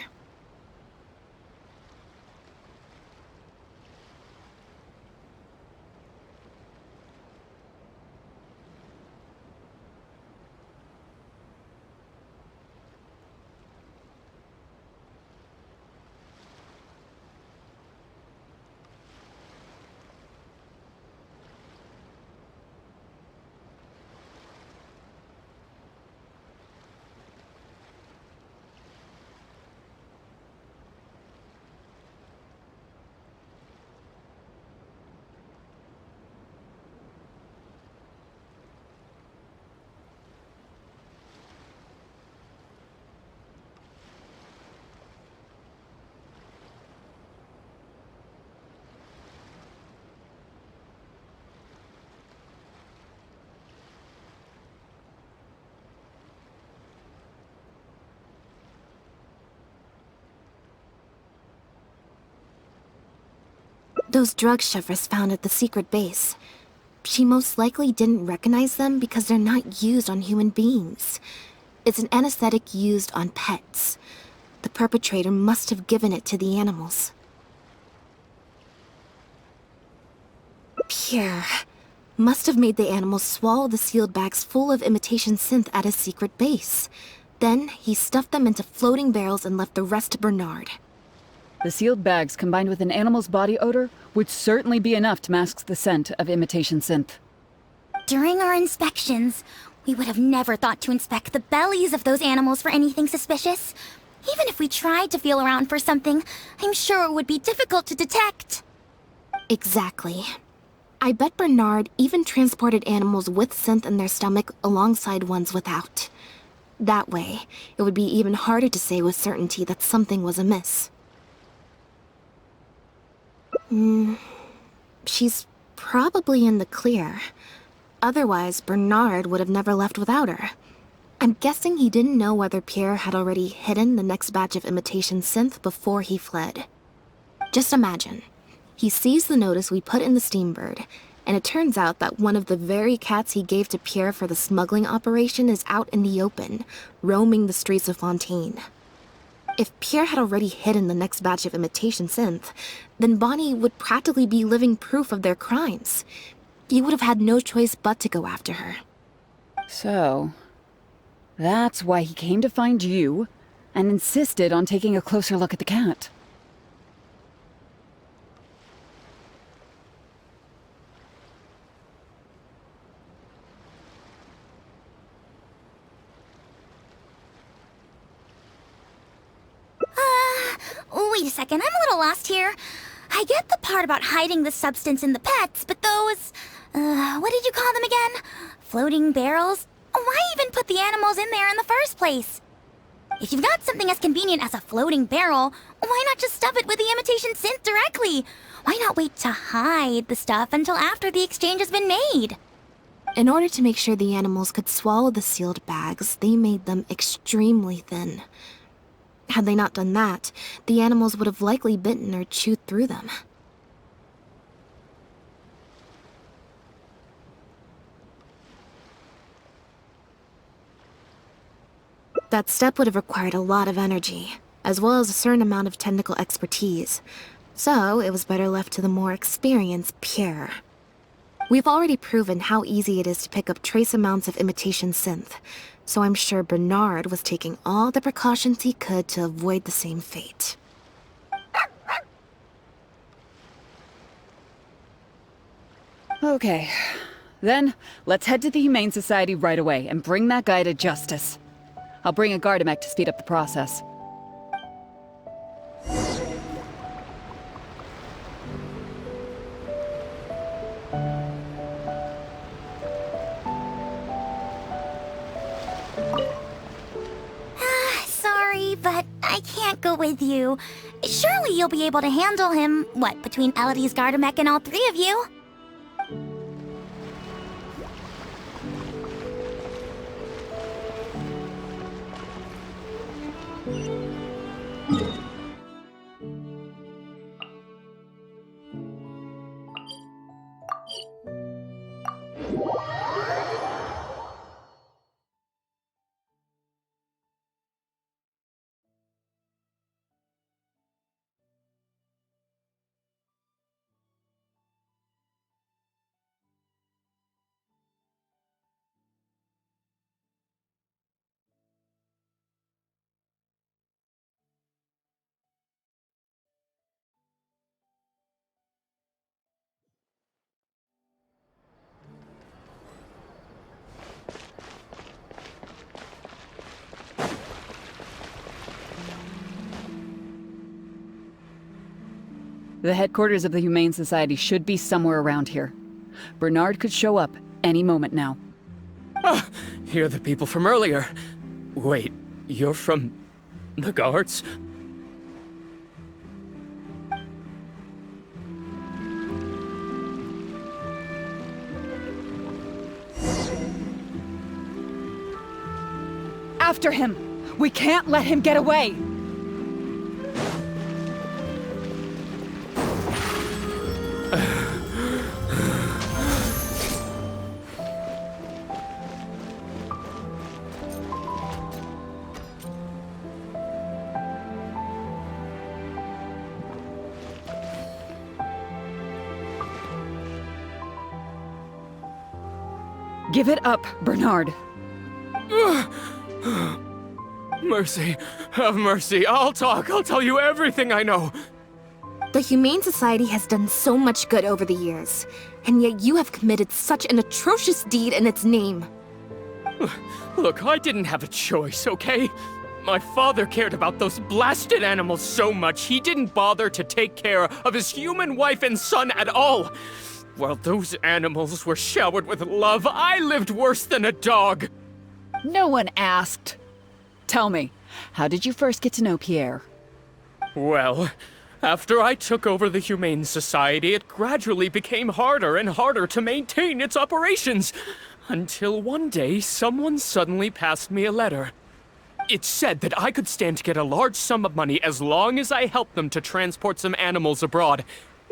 Those drug shovers found at the secret base. She most likely didn't recognize them because they're not used on human beings. It's an anesthetic used on pets. The perpetrator must have given it to the animals. Pierre must have made the animals swallow the sealed bags full of imitation synth at his secret base. Then he stuffed them into floating barrels and left the rest to Bernard. The sealed bags combined with an animal's body odor would certainly be enough to mask the scent of imitation synth. During our inspections, we would have never thought to inspect the bellies of those animals for anything suspicious. Even if we tried to feel around for something, I'm sure it would be difficult to detect. Exactly. I bet Bernard even transported animals with synth in their stomach alongside ones without. That way, it would be even harder to say with certainty that something was amiss. She's probably in the clear. Otherwise, Bernard would have never left without her. I'm guessing he didn't know whether Pierre had already hidden the next batch of imitation synth before he fled. Just imagine. He sees the notice we put in the Steambird, and it turns out that one of the very cats he gave to Pierre for the smuggling operation is out in the open, roaming the streets of Fontaine. If Pierre had already hidden the next batch of imitation synth, then Bonnie would practically be living proof of their crimes. He would have had no choice but to go after her. So, that's why he came to find you and insisted on taking a closer look at the cat. Wait a second, I'm a little lost here. I get the part about hiding the substance in the pets, but those... what did you call them again? Floating barrels? Why even put the animals in there in the first place? If you've got something as convenient as a floating barrel, why not just stuff it with the imitation synth directly? Why not wait to hide the stuff until after the exchange has been made? In order to make sure the animals could swallow the sealed bags, they made them extremely thin. Had they not done that, the animals would have likely bitten or chewed through them. That step would have required a lot of energy, as well as a certain amount of technical expertise, so it was better left to the more experienced Pierre. We've already proven how easy it is to pick up trace amounts of imitation synth, so I'm sure Bernard was taking all the precautions he could to avoid the same fate. Okay. Then, let's head to the Humane Society right away and bring that guy to justice. I'll bring a Gardamek to speed up the process. Sorry, but I can't go with you. Surely you'll be able to handle him, what, between Elodie's Gardamek and all three of you? The headquarters of the Humane Society should be somewhere around here. Bernard could show up any moment now. Ah, you're the people from earlier. Wait, you're from the guards? After him! We can't let him get away! Give it up, Bernard. Mercy. Have mercy. I'll talk. I'll tell you everything I know. The Humane Society has done so much good over the years, and yet you have committed such an atrocious deed in its name. Look, I didn't have a choice, okay? My father cared about those blasted animals so much, he didn't bother to take care of his human wife and son at all. While those animals were showered with love, I lived worse than a dog. No one asked. Tell me, how did you first get to know Pierre? Well, after I took over the Humane Society, it gradually became harder and harder to maintain its operations. Until one day, someone suddenly passed me a letter. It said that I could stand to get a large sum of money as long as I helped them to transport some animals abroad.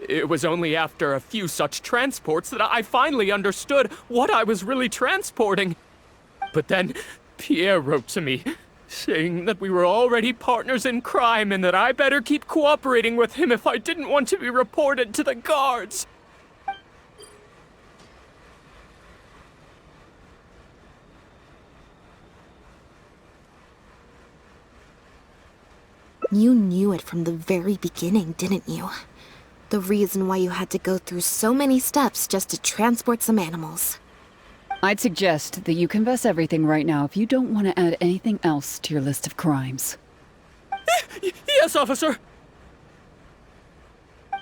It was only after a few such transports that I finally understood what I was really transporting. But then, Pierre wrote to me, saying that we were already partners in crime and that I better keep cooperating with him if I didn't want to be reported to the guards. You knew it from the very beginning, didn't you? The reason why you had to go through so many steps just to transport some animals. I'd suggest that you confess everything right now if you don't want to add anything else to your list of crimes. Yes, officer.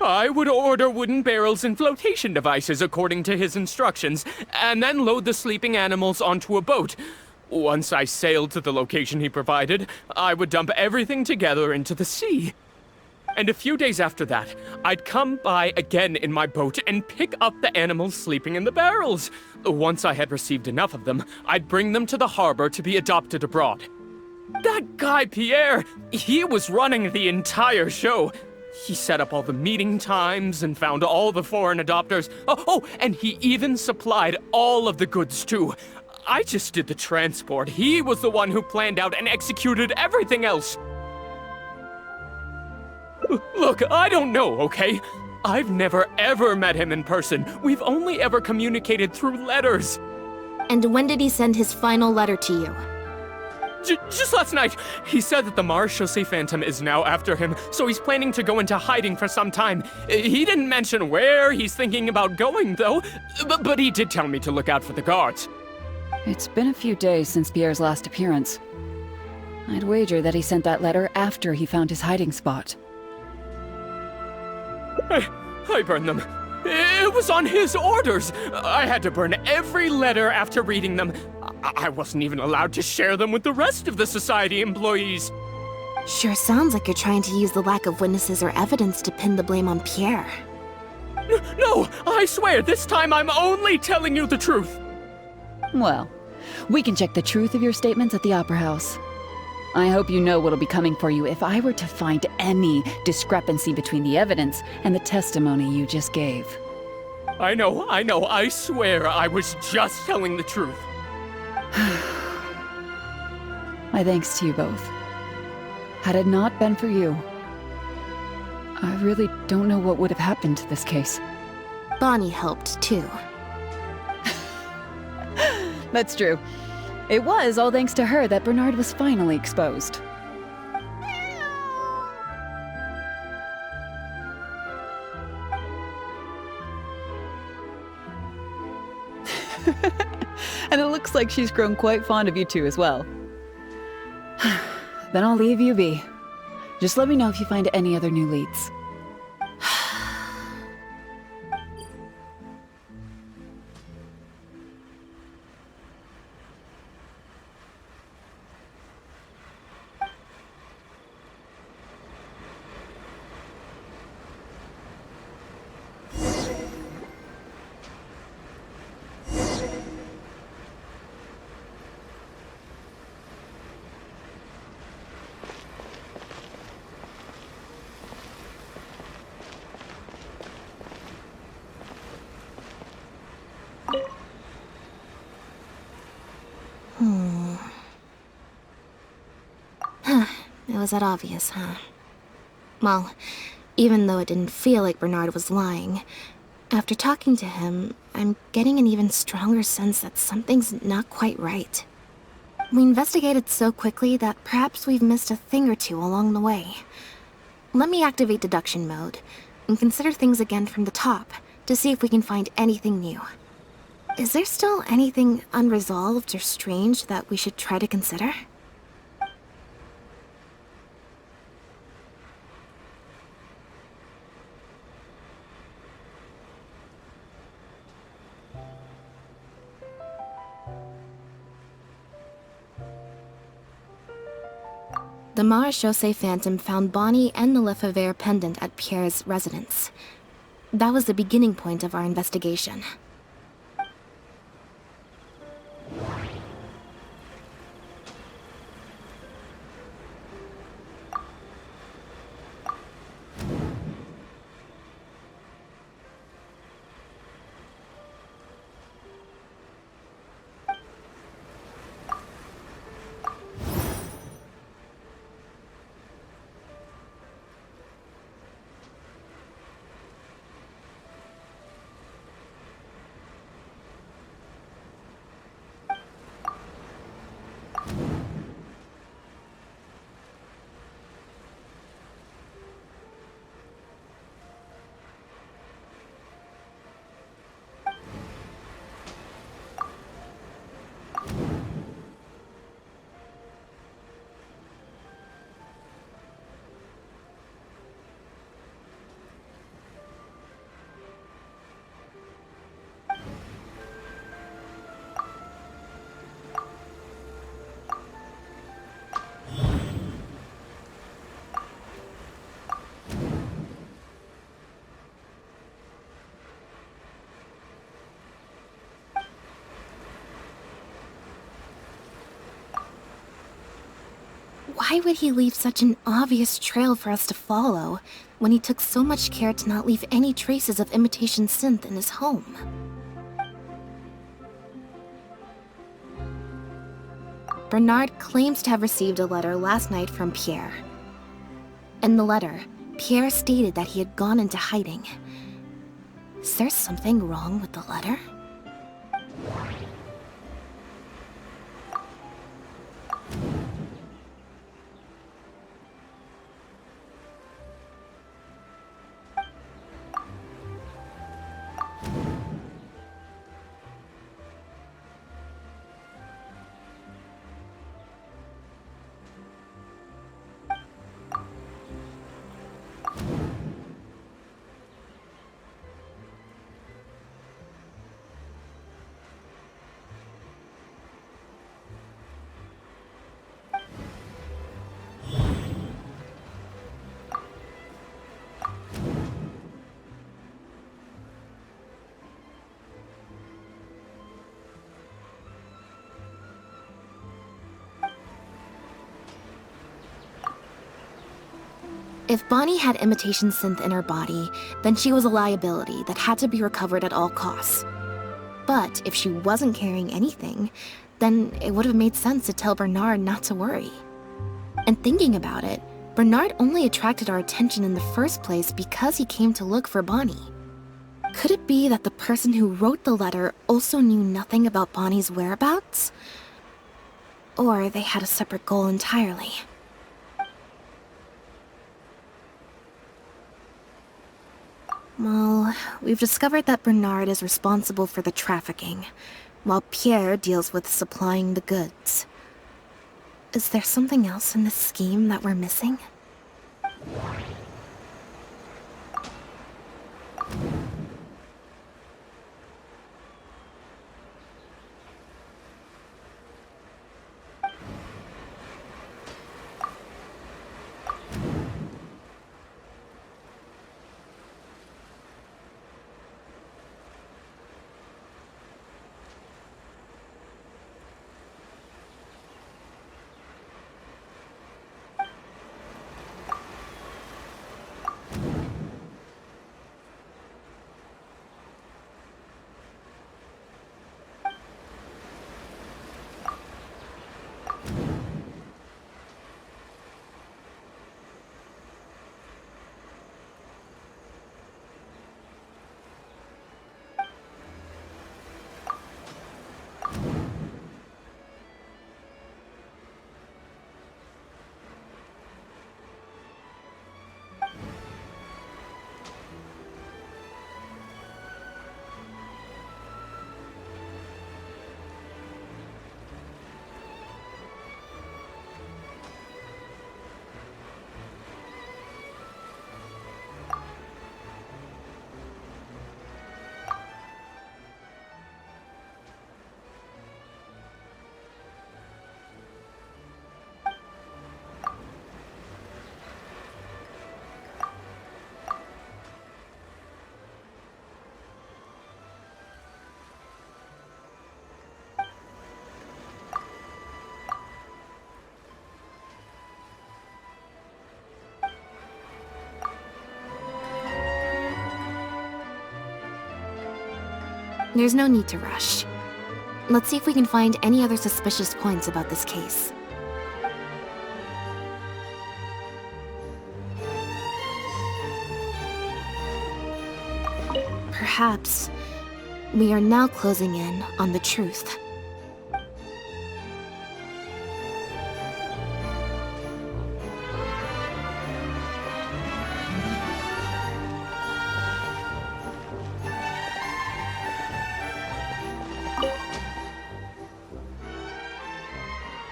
I would order wooden barrels and flotation devices according to his instructions, and then load the sleeping animals onto a boat. Once I sailed to the location he provided, I would dump everything together into the sea. And a few days after that, I'd come by again in my boat and pick up the animals sleeping in the barrels. Once I had received enough of them, I'd bring them to the harbor to be adopted abroad. That guy, Pierre, he was running the entire show. He set up all the meeting times and found all the foreign adopters. And he even supplied all of the goods, too. I just did the transport. He was the one who planned out and executed everything else. Look, I don't know, okay? I've never ever met him in person. We've only ever communicated through letters. And when did he send his final letter to you? Just last night, he said that the Marechaussee Phantom is now after him, so he's planning to go into hiding for some time. He didn't mention where he's thinking about going, though, but he did tell me to look out for the guards. It's been a few days since Pierre's last appearance. I'd wager that he sent that letter after he found his hiding spot. I burned them. It was on his orders. I had to burn every letter after reading them. I wasn't even allowed to share them with the rest of the Society employees. Sure sounds like you're trying to use the lack of witnesses or evidence to pin the blame on Pierre. No, I swear, this time I'm only telling you the truth. Well, we can check the truth of your statements at the Opera House. I hope you know what'll be coming for you if I were to find any discrepancy between the evidence and the testimony you just gave. I know, I swear I was just telling the truth. My thanks to you both. Had it not been for you, I really don't know what would have happened to this case. Bonnie helped, too. That's true. It was all thanks to her that Bernard was finally exposed. And it looks like she's grown quite fond of you two as well. Then I'll leave you be. Just let me know if you find any other new leads. It was that obvious, huh? Well, even though it didn't feel like Bernard was lying, after talking to him, I'm getting an even stronger sense that something's not quite right. We investigated so quickly that perhaps we've missed a thing or two along the way. Let me activate deduction mode and consider things again from the top to see if we can find anything new. Is there still anything unresolved or strange that we should try to consider? The Marechaussee Phantom found Bonnie and the Lefebvre pendant at Pierre's residence. That was the beginning point of our investigation. Why would he leave such an obvious trail for us to follow when he took so much care to not leave any traces of imitation synth in his home? Bernard claims to have received a letter last night from Pierre. In the letter, Pierre stated that he had gone into hiding. Is there something wrong with the letter? If Bonnie had imitation synth in her body, then she was a liability that had to be recovered at all costs. But if she wasn't carrying anything, then it would have made sense to tell Bernard not to worry. And thinking about it, Bernard only attracted our attention in the first place because he came to look for Bonnie. Could it be that the person who wrote the letter also knew nothing about Bonnie's whereabouts? Or they had a separate goal entirely? Well, we've discovered that Bernard is responsible for the trafficking, while Pierre deals with supplying the goods. Is there something else in this scheme that we're missing? There's no need to rush. Let's see if we can find any other suspicious points about this case. Perhaps we are now closing in on the truth.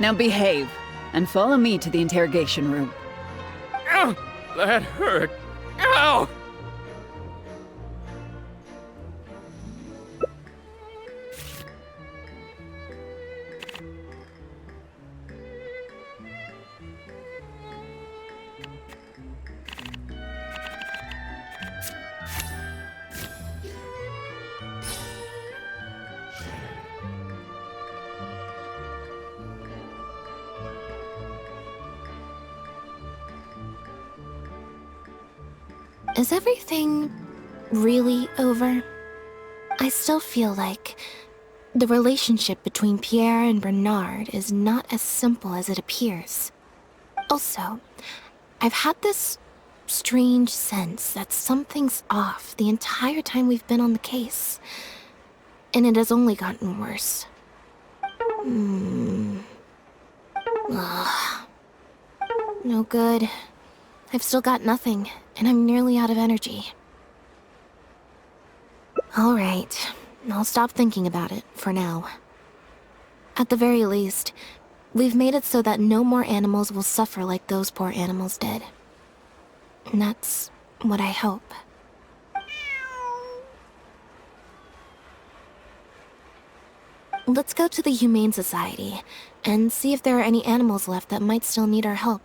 Now behave, and follow me to the interrogation room. Ow! That hurt. Ow! Is everything really over? I still feel like the relationship between Pierre and Bernard is not as simple as it appears. Also, I've had this strange sense that something's off the entire time we've been on the case. And it has only gotten worse. Ugh. No good. I've still got nothing, and I'm nearly out of energy. Alright, I'll stop thinking about it, for now. At the very least, we've made it so that no more animals will suffer like those poor animals did. And that's what I hope. Let's go to the Humane Society, and see if there are any animals left that might still need our help.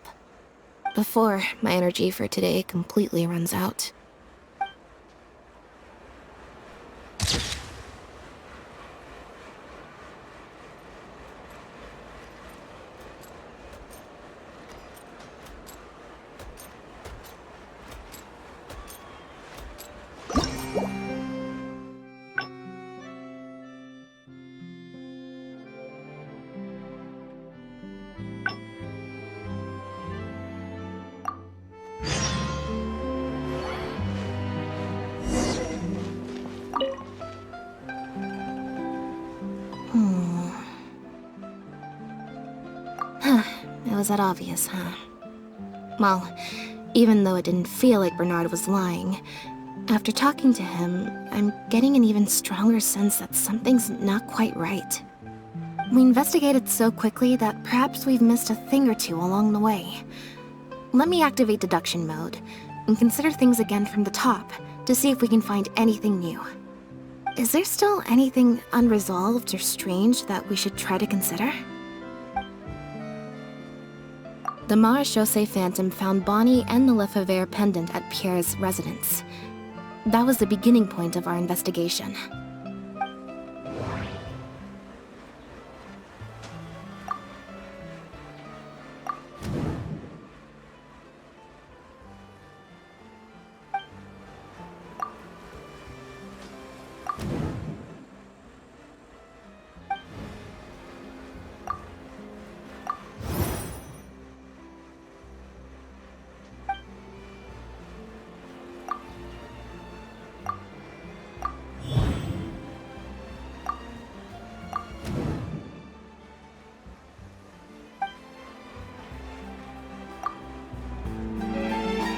Before my energy for today completely runs out. It was that obvious, huh? Well, even though it didn't feel like Bernard was lying, after talking to him, I'm getting an even stronger sense that something's not quite right. We investigated so quickly that perhaps we've missed a thing or two along the way. Let me activate deduction mode and consider things again from the top to see if we can find anything new. Is there still anything unresolved or strange that we should try to consider? The Marechaussee Phantom found Bonnie and the Lefebvre pendant at Pierre's residence. That was the beginning point of our investigation.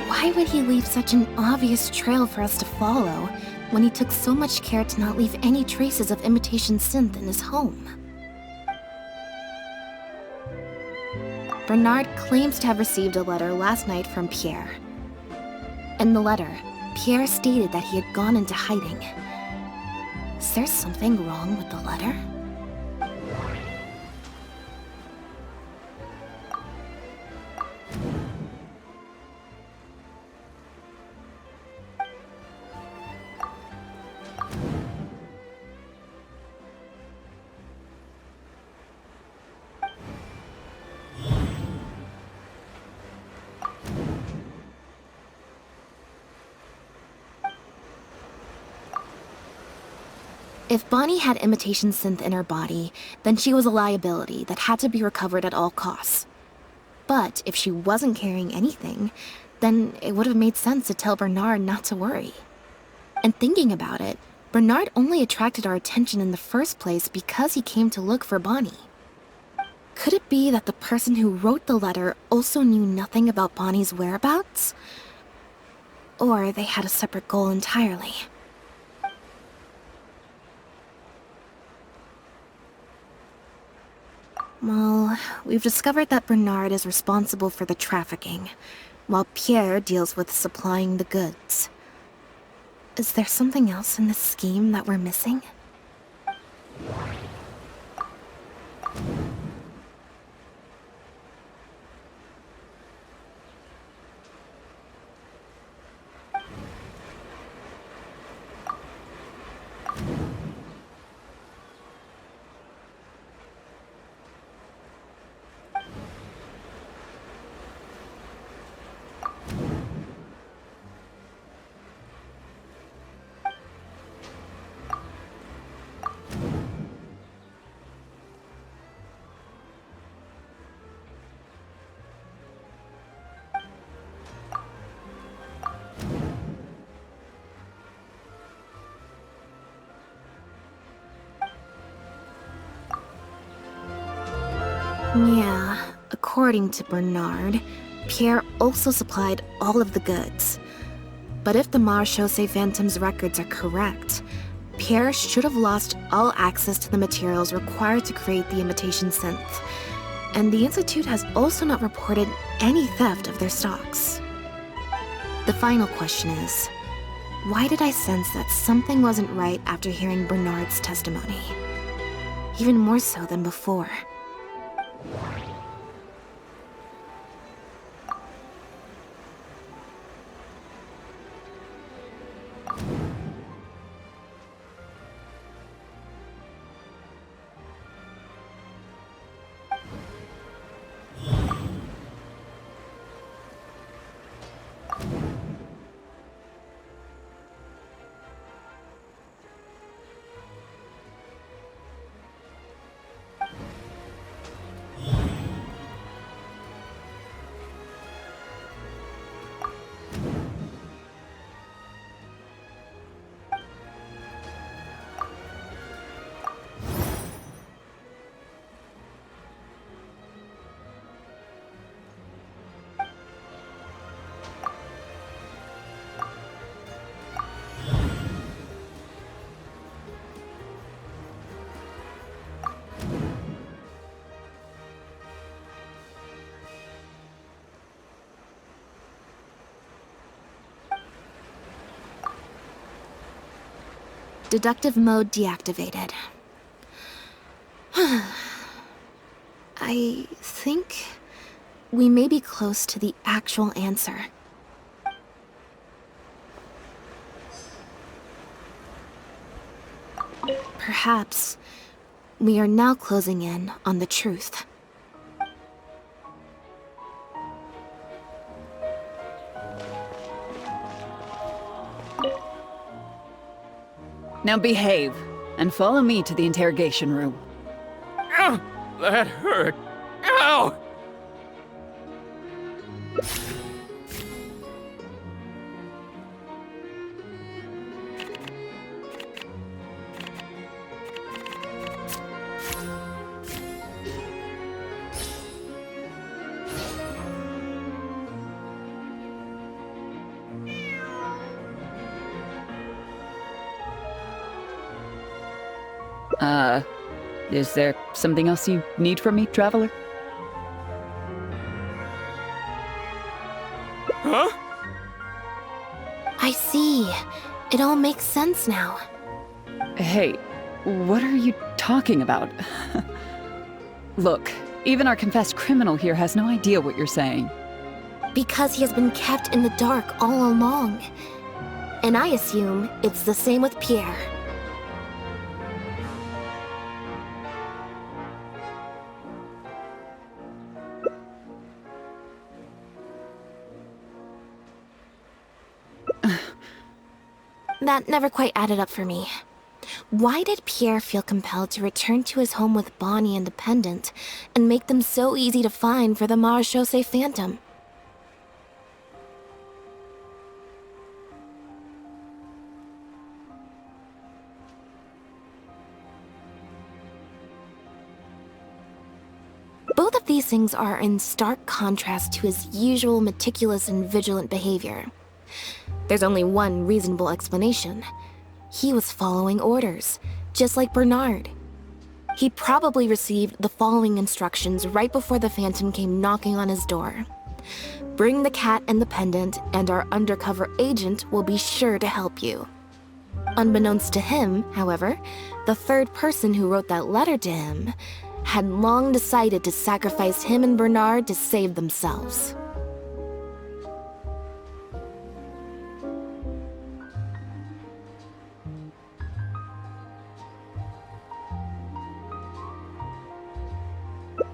Why would he leave such an obvious trail for us to follow when he took so much care to not leave any traces of imitation synth in his home? Bernard claims to have received a letter last night from Pierre. In the letter, Pierre stated that he had gone into hiding. Is there something wrong with the letter? If Bonnie had imitation synth in her body, then she was a liability that had to be recovered at all costs. But if she wasn't carrying anything, then it would have made sense to tell Bernard not to worry. And thinking about it, Bernard only attracted our attention in the first place because he came to look for Bonnie. Could it be that the person who wrote the letter also knew nothing about Bonnie's whereabouts? Or they had a separate goal entirely? Well, we've discovered that Bernard is responsible for the trafficking, while Pierre deals with supplying the goods. Is there something else in this scheme that we're missing? Yeah, according to Bernard, Pierre also supplied all of the goods. But if the Marechaussee Phantom's records are correct, Pierre should have lost all access to the materials required to create the imitation synth. And the Institute has also not reported any theft of their stocks. The final question is, why did I sense that something wasn't right after hearing Bernard's testimony? Even more so than before. Deductive mode deactivated. I think we may be close to the actual answer. Perhaps we are now closing in on the truth. Now behave, and follow me to the interrogation room. Ow! That hurt. Ow! Is there something else you need from me, Traveler? Huh? I see. It all makes sense now. Hey, what are you talking about? Look, even our confessed criminal here has no idea what you're saying. Because he has been kept in the dark all along. And I assume it's the same with Pierre. That never quite added up for me. Why did Pierre feel compelled to return to his home with Bonnie and Dependent and make them so easy to find for the Marechaussee Phantom? Both of these things are in stark contrast to his usual meticulous and vigilant behavior. There's only one reasonable explanation. He was following orders, just like Bernard. He probably received the following instructions right before the Phantom came knocking on his door. Bring the cat and the pendant, and our undercover agent will be sure to help you. Unbeknownst to him, however, the third person who wrote that letter to him had long decided to sacrifice him and Bernard to save themselves.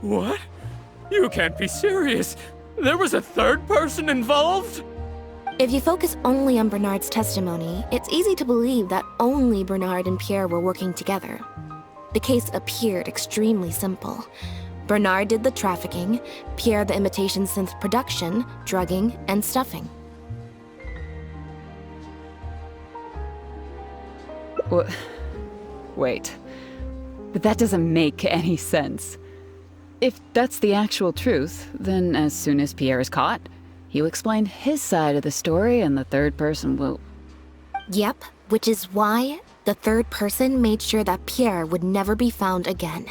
What? You can't be serious. There was a third person involved? If you focus only on Bernard's testimony, it's easy to believe that only Bernard and Pierre were working together. The case appeared extremely simple. Bernard did the trafficking, Pierre the imitation synth production, drugging, and stuffing. Wait. But that doesn't make any sense. If that's the actual truth, then as soon as Pierre is caught, he'll explain his side of the story and the third person will... Yep, which is why the third person made sure that Pierre would never be found again.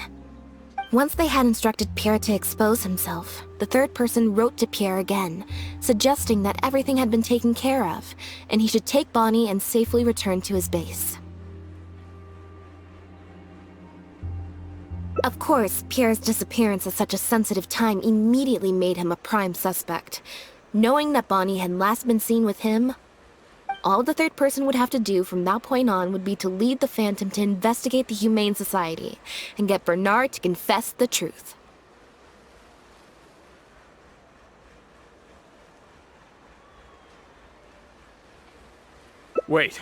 Once they had instructed Pierre to expose himself, the third person wrote to Pierre again, suggesting that everything had been taken care of, and he should take Bonnie and safely return to his base. Of course, Pierre's disappearance at such a sensitive time immediately made him a prime suspect. Knowing that Bonnie had last been seen with him, all the third person would have to do from that point on would be to lead the Phantom to investigate the Humane Society and get Bernard to confess the truth. Wait,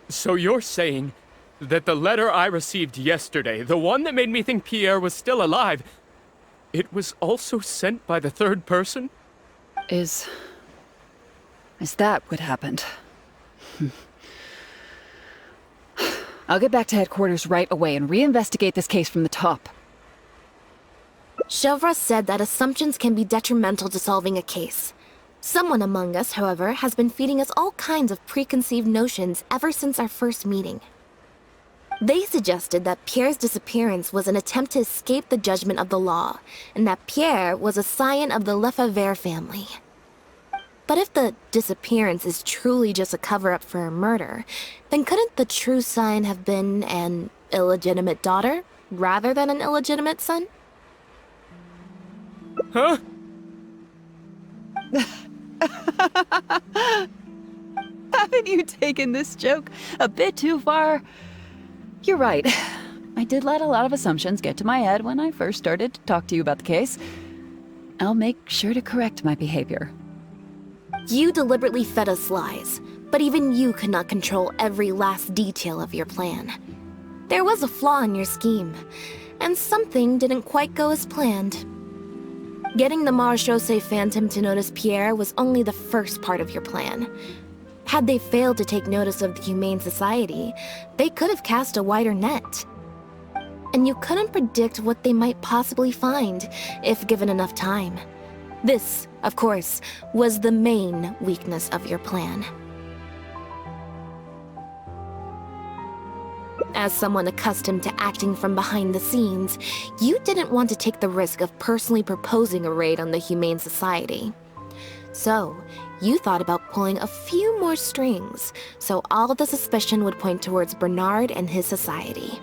so you're saying that the letter I received yesterday, the one that made me think Pierre was still alive, it was also sent by the third person? Is that what happened? I'll get back to headquarters right away and reinvestigate this case from the top. Chevra said that assumptions can be detrimental to solving a case. Someone among us, however, has been feeding us all kinds of preconceived notions ever since our first meeting. They suggested that Pierre's disappearance was an attempt to escape the judgment of the law, and that Pierre was a scion of the Lefebvre family. But if the disappearance is truly just a cover-up for a murder, then couldn't the true scion have been an illegitimate daughter, rather than an illegitimate son? Huh? Haven't you taken this joke a bit too far? You're right. I did let a lot of assumptions get to my head when I first started to talk to you about the case. I'll make sure to correct my behavior. You deliberately fed us lies, but even you could not control every last detail of your plan. There was a flaw in your scheme, and something didn't quite go as planned. Getting the Marechaussee Phantom to notice Pierre was only the first part of your plan. Had they failed to take notice of the Humane Society, they could have cast a wider net. And you couldn't predict what they might possibly find, if given enough time. This, of course, was the main weakness of your plan. As someone accustomed to acting from behind the scenes, you didn't want to take the risk of personally proposing a raid on the Humane Society. So, you thought about pulling a few more strings, so all of the suspicion would point towards Bernard and his society.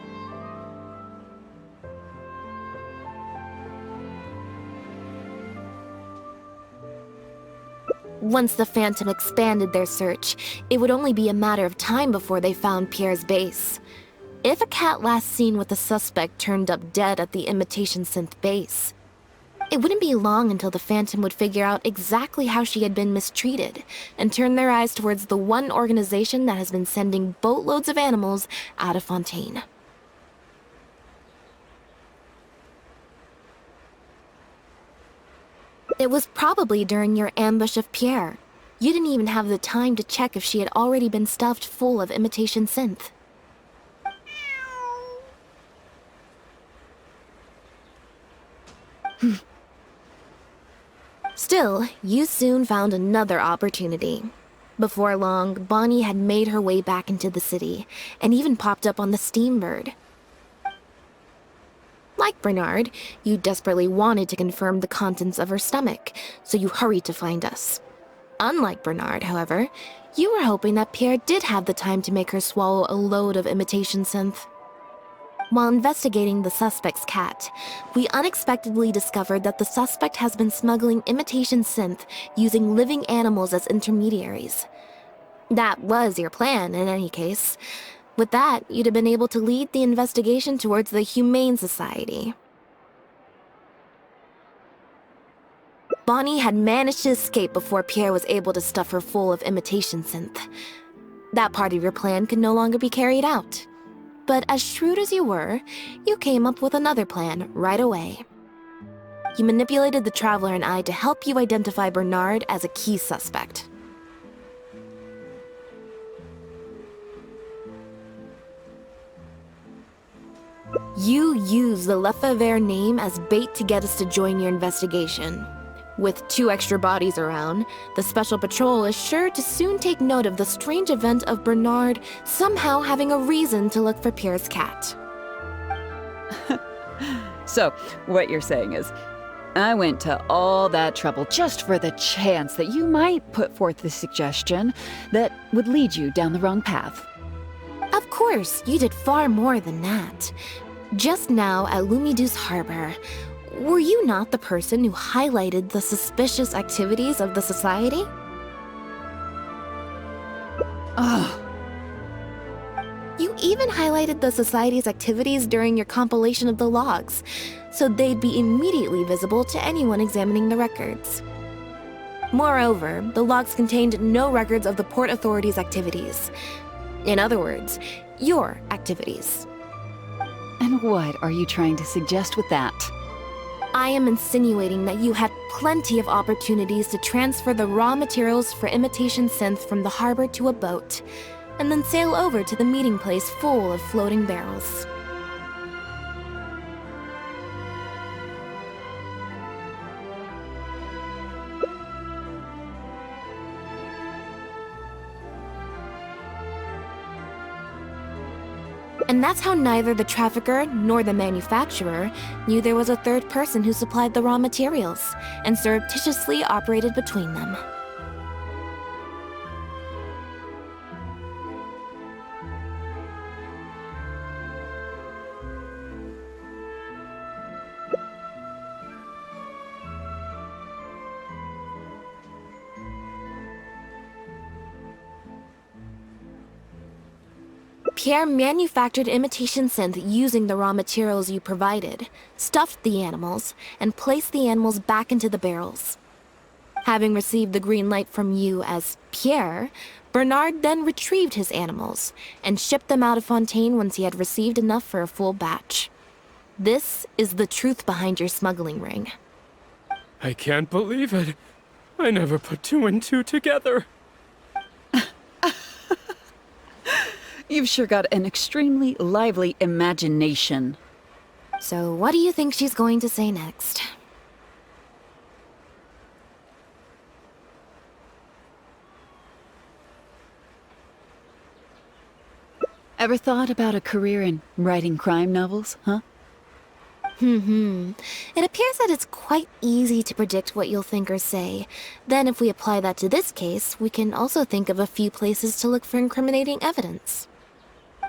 Once the Phantom expanded their search, it would only be a matter of time before they found Pierre's base. If a cat last seen with the suspect turned up dead at the imitation synth base, it wouldn't be long until the Phantom would figure out exactly how she had been mistreated and turn their eyes towards the one organization that has been sending boatloads of animals out of Fontaine. It was probably during your ambush of Pierre. You didn't even have the time to check if she had already been stuffed full of imitation synth. Still, you soon found another opportunity. Before long, Bonnie had made her way back into the city, and even popped up on the Steambird. Like Bernard, you desperately wanted to confirm the contents of her stomach, so you hurried to find us. Unlike Bernard, however, you were hoping that Pierre did have the time to make her swallow a load of imitation synth. While investigating the suspect's cat, we unexpectedly discovered that the suspect has been smuggling imitation synth using living animals as intermediaries. That was your plan, in any case. With that, you'd have been able to lead the investigation towards the Humane Society. Bonnie had managed to escape before Pierre was able to stuff her full of imitation synth. That part of your plan could no longer be carried out. But as shrewd as you were, you came up with another plan right away. You manipulated the Traveler and I to help you identify Bernard as a key suspect. You use the Lefebvre name as bait to get us to join your investigation. With 2 extra bodies around, the Special Patrol is sure to soon take note of the strange event of Bernard somehow having a reason to look for Pierre's cat. So, what you're saying is, I went to all that trouble just for the chance that you might put forth the suggestion that would lead you down the wrong path. Of course, you did far more than that. Just now at Lumidu's harbor, were you not the person who highlighted the suspicious activities of the Society? Ugh. You even highlighted the Society's activities during your compilation of the logs, so they'd be immediately visible to anyone examining the records. Moreover, the logs contained no records of the Port Authority's activities. In other words, your activities. And what are you trying to suggest with that? I am insinuating that you had plenty of opportunities to transfer the raw materials for imitation synth from the harbor to a boat, and then sail over to the meeting place full of floating barrels. And that's how neither the trafficker nor the manufacturer knew there was a third person who supplied the raw materials and surreptitiously operated between them. Pierre manufactured imitation synth using the raw materials you provided, stuffed the animals, and placed the animals back into the barrels. Having received the green light from you as Pierre, Bernard then retrieved his animals and shipped them out of Fontaine once he had received enough for a full batch. This is the truth behind your smuggling ring. I can't believe it. I never put 2 and 2 together. You've sure got an extremely lively imagination. So what do you think she's going to say next? Ever thought about a career in writing crime novels, huh? It appears that it's quite easy to predict what you'll think or say. Then if we apply that to this case, we can also think of a few places to look for incriminating evidence.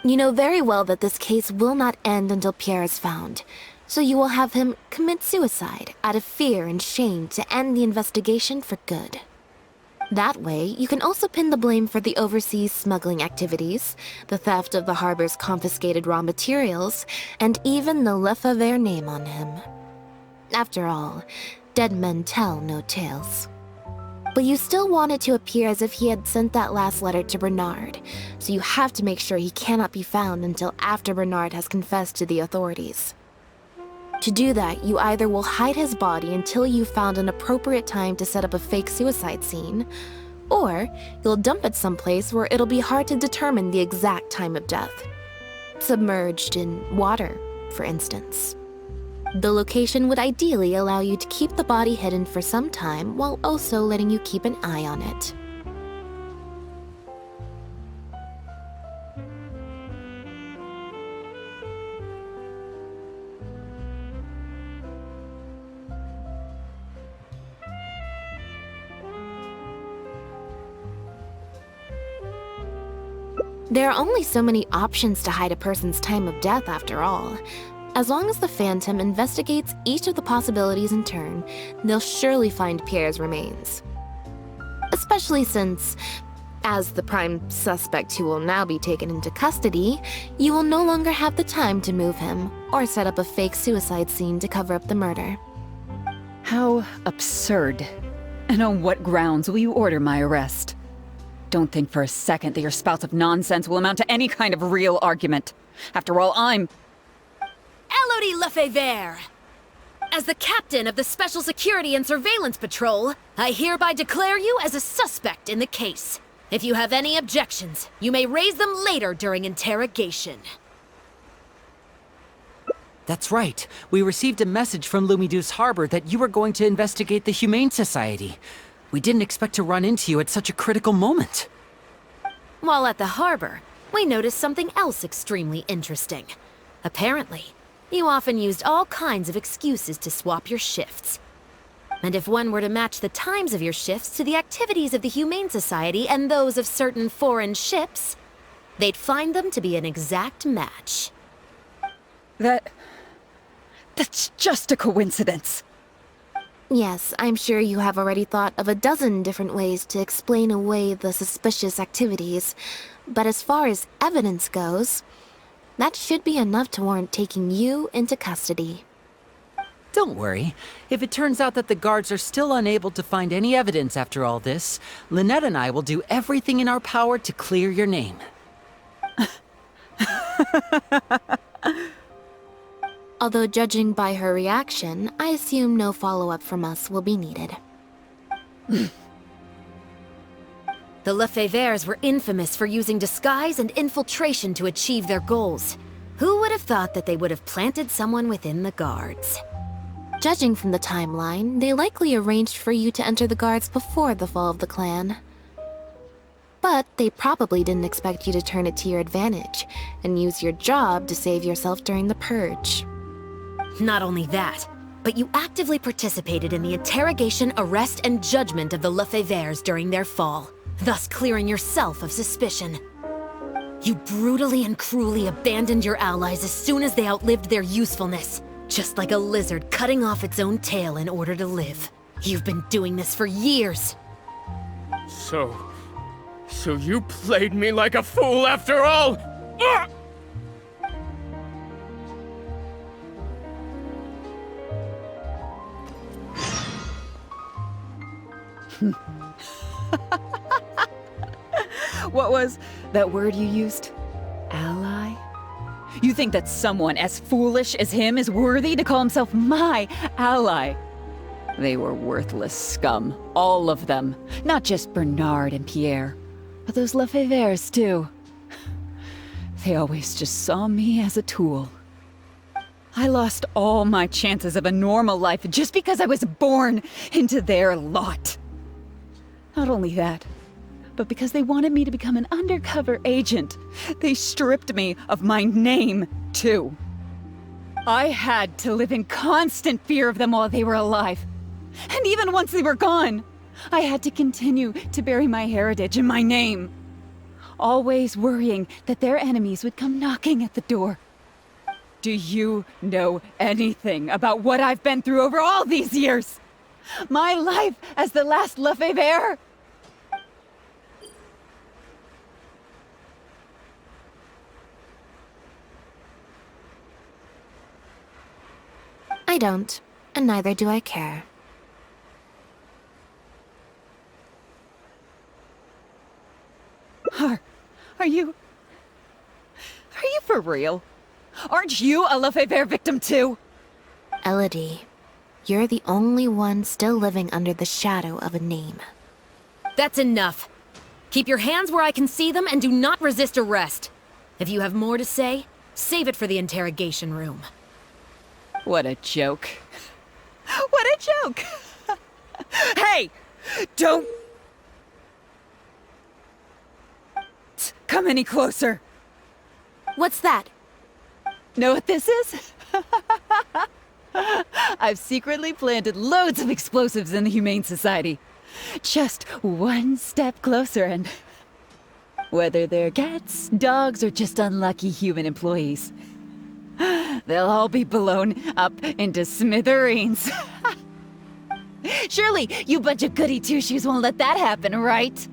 You know very well that this case will not end until Pierre is found, so you will have him commit suicide out of fear and shame to end the investigation for good. That way, you can also pin the blame for the overseas smuggling activities, the theft of the harbor's confiscated raw materials, and even the Lefebvre name on him. After all, dead men tell no tales. But you still want it to appear as if he had sent that last letter to Bernard, so you have to make sure he cannot be found until after Bernard has confessed to the authorities. To do that, you either will hide his body until you've found an appropriate time to set up a fake suicide scene, or you'll dump it someplace where it'll be hard to determine the exact time of death. Submerged in water, for instance. The location would ideally allow you to keep the body hidden for some time while also letting you keep an eye on it. There are only so many options to hide a person's time of death after all. As long as the Phantom investigates each of the possibilities in turn, they'll surely find Pierre's remains. Especially since, as the prime suspect who will now be taken into custody, you will no longer have the time to move him or set up a fake suicide scene to cover up the murder. How absurd. And on what grounds will you order my arrest? Don't think for a second that your spouts of nonsense will amount to any kind of real argument. After all, I'm... Elodie Lefebvre! As the captain of the Special Security and Surveillance Patrol, I hereby declare you as a suspect in the case. If you have any objections, you may raise them later during interrogation. That's right. We received a message from Lumidu's harbor that you were going to investigate the Humane Society. We didn't expect to run into you at such a critical moment. While at the harbor, we noticed something else extremely interesting. Apparently, you often used all kinds of excuses to swap your shifts. And if one were to match the times of your shifts to the activities of the Humane Society and those of certain foreign ships, they'd find them to be an exact match. That's just a coincidence. Yes, I'm sure you have already thought of a dozen different ways to explain away the suspicious activities, but as far as evidence goes, that should be enough to warrant taking you into custody. Don't worry. If it turns out that the guards are still unable to find any evidence after all this, Lynette and I will do everything in our power to clear your name. Although judging by her reaction, I assume no follow-up from us will be needed. The Lefevres were infamous for using disguise and infiltration to achieve their goals. Who would have thought that they would have planted someone within the guards? Judging from the timeline, they likely arranged for you to enter the guards before the fall of the clan. But they probably didn't expect you to turn it to your advantage and use your job to save yourself during the purge. Not only that, but you actively participated in the interrogation, arrest, and judgment of the Lefevres during their fall, thus clearing yourself of suspicion. You brutally and cruelly abandoned your allies as soon as they outlived their usefulness, just like a lizard cutting off its own tail in order to live. You've been doing this for years. So you played me like a fool after all? Ugh! What was that word you used? Ally? You think that someone as foolish as him is worthy to call himself my ally? They were worthless scum, all of them. Not just Bernard and Pierre, but those Lefevres too. They always just saw me as a tool. I lost all my chances of a normal life just because I was born into their lot. Not only that, but because they wanted me to become an undercover agent, they stripped me of my name, too. I had to live in constant fear of them while they were alive. And even once they were gone, I had to continue to bury my heritage and my name. Always worrying that their enemies would come knocking at the door. Do you know anything about what I've been through over all these years? My life as the last Lefevre? I don't, and neither do I care. Are you for real? Aren't you a Lefevre victim too? Elodie, you're the only one still living under the shadow of a name. That's enough. Keep your hands where I can see them and do not resist arrest. If you have more to say, save it for the interrogation room. What a joke. What a joke! Hey! Don't come any closer. What's that? Know what this is? I've secretly planted loads of explosives in the Humane Society. Just one step closer and... whether they're cats, dogs, or just unlucky human employees, they'll all be blown up into smithereens. Surely, you bunch of goody two-shoes won't let that happen, right?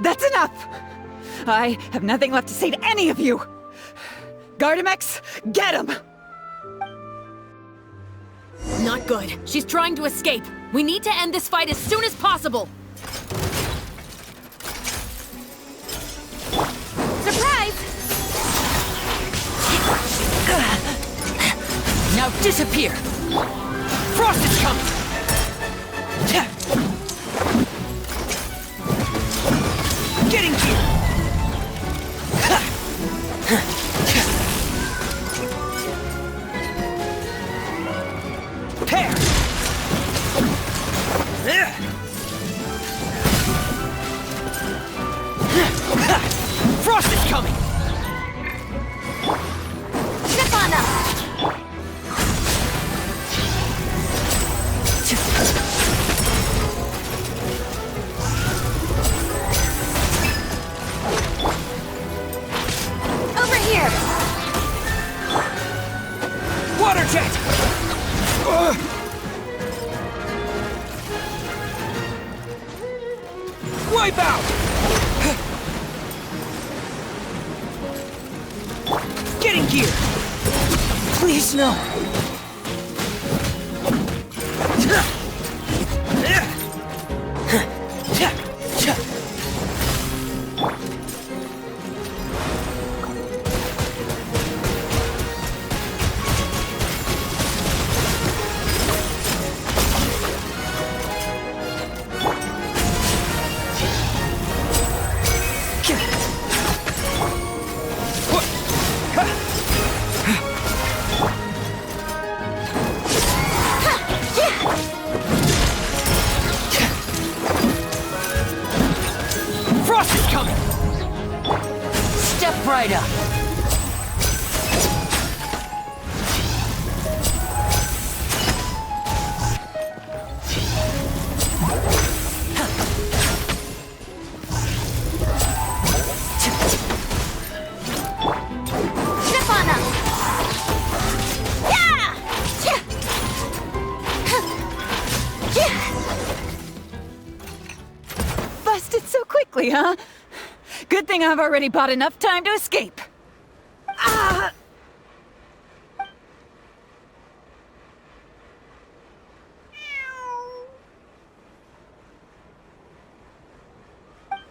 That's enough! I have nothing left to say to any of you! Gardamex, get him! Not good. She's trying to escape. We need to end this fight as soon as possible. Surprise! Now disappear! Frost is coming! Getting gear! Pair! Frost is coming! Step on up! Over here! Water jet! Wipe out! Getting gear! Please no! Frost is coming! Step right up! Step on up! Yeah! Busted so quickly, huh? Good thing I've already bought enough time to escape. Ah!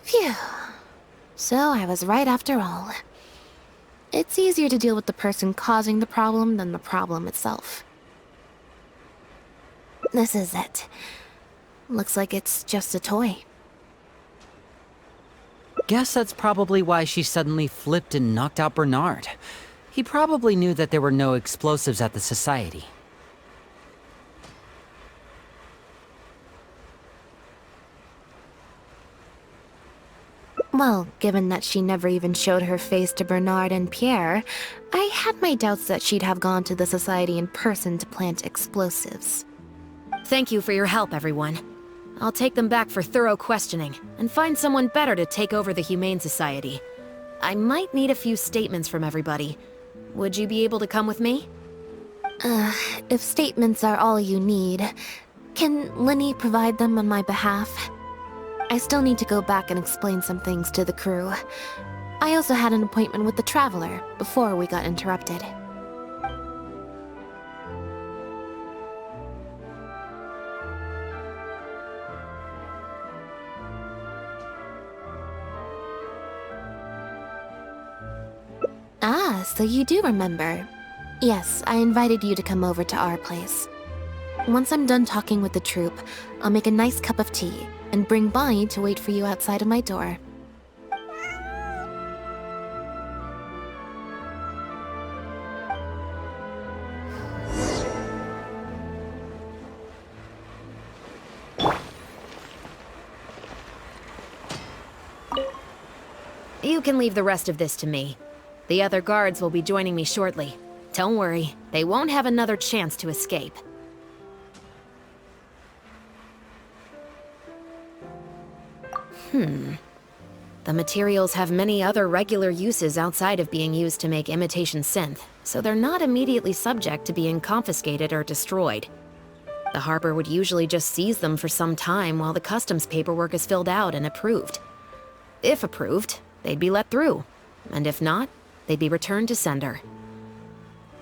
Phew. So I was right after all. It's easier to deal with the person causing the problem than the problem itself. This is it. Looks like it's just a toy. Guess that's probably why she suddenly flipped and knocked out Bernard. He probably knew that there were no explosives at the Society. Well, given that she never even showed her face to Bernard and Pierre, I had my doubts that she'd have gone to the Society in person to plant explosives. Thank you for your help, everyone. I'll take them back for thorough questioning, and find someone better to take over the Humane Society. I might need a few statements from everybody. Would you be able to come with me? If statements are all you need, can Lenny provide them on my behalf? I still need to go back and explain some things to the crew. I also had an appointment with the Traveler before we got interrupted. Ah, so you do remember. Yes, I invited you to come over to our place. Once I'm done talking with the troupe, I'll make a nice cup of tea and bring Bonnie to wait for you outside of my door. You can leave the rest of this to me. The other guards will be joining me shortly. Don't worry, they won't have another chance to escape. The materials have many other regular uses outside of being used to make imitation synth, so they're not immediately subject to being confiscated or destroyed. The harbor would usually just seize them for some time while the customs paperwork is filled out and approved. If approved, they'd be let through, and if not, they'd be returned to sender.